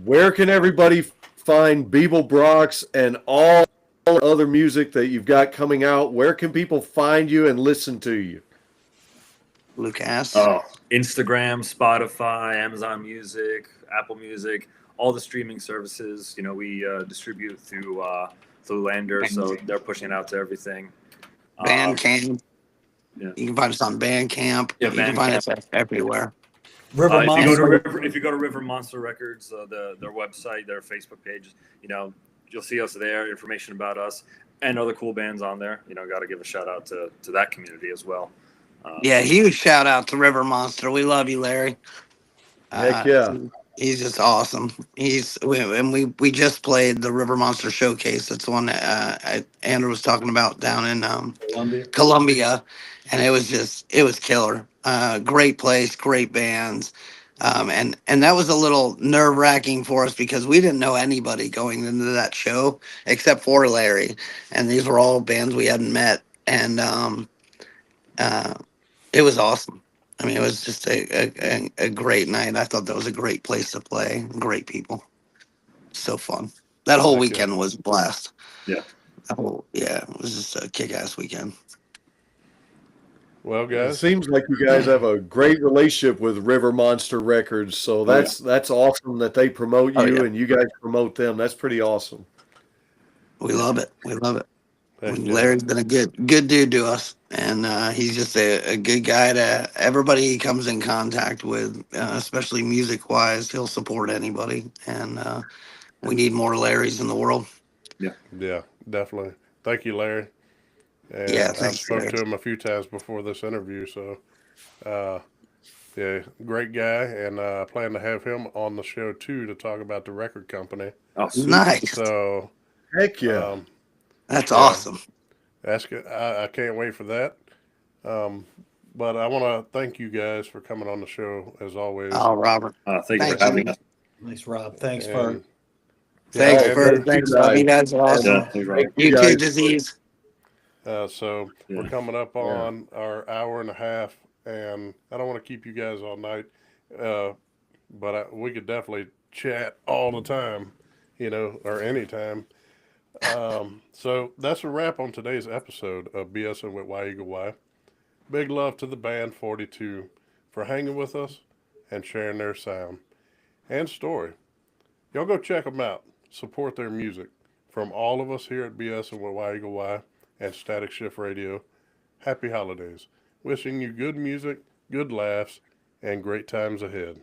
Where can everybody find Beeble Brox and all other music that you've got coming out? Where can people find you and listen to you?
Lucas.
Oh, Instagram, Spotify, Amazon Music, Apple Music, all the streaming services. We distribute through Lander, so they're pushing it out to everything.
Bandcamp.
Yeah.
You can find us on Bandcamp.
Yeah,
You can find us everywhere.
River Monster.
If you go to River Monster Records, their website, their Facebook page, you'll see us there. Information about us and other cool bands on there. Got to give a shout out to that community as well.
Yeah, huge shout out to River Monster. We love you, Larry.
Heck yeah.
He's just awesome. We just played the River Monster Showcase. That's the one that Andrew was talking about down in Columbia, and it was killer. Great place, great bands, and that was a little nerve wracking for us because we didn't know anybody going into that show except for Larry, and these were all bands we hadn't met, and it was awesome. I mean, it was just a great night. I thought that was a great place to play. Great people. So fun. That whole weekend was a blast.
Yeah.
It was just a kick-ass weekend.
Well,
It
guys,
seems like you guys have a great relationship with River Monster Records, so that's awesome that they promote you and you guys promote them. That's pretty awesome.
We love it. We love it.
heck yeah.
Larry's been a good dude to us, and he's just a good guy to everybody he comes in contact with, especially music-wise. He'll support anybody, and we need more Larrys in the world.
Yeah, definitely. Thank you, Larry. And
Yeah,
I've
thanks,
spoke
Larry.
to him a few times before this interview, so Yeah, great guy, and I plan to have him on the show too to talk about the record company.
Oh, sweet.
Nice.
So,
Heck yeah.
That's
yeah.
awesome.
I can't wait for that. But I want to thank you guys for coming on the show as always.
Oh, Robert.
Thank you
Thank
for having
you.
us.
Thanks, Rob. Thanks for.
And,
Thanks
yeah,
for
Andrew,
thanks, Rob. You guys are awesome.
Yeah, thanks, Robert.
You too, Disease.
so
Yeah.
we're coming up
Yeah.
on our hour and a half, and I don't want to keep you guys all night, but we could definitely chat all the time, or anytime. So that's a wrap on today's episode of BSing with Y Eagle Y. Big love to the band 42 for hanging with us and sharing their sound and story. Y'all go check them out. Support their music. From all of us here at BSing with Y Eagle Y and Static Shift Radio, happy holidays. Wishing you good music, good laughs, and great times ahead.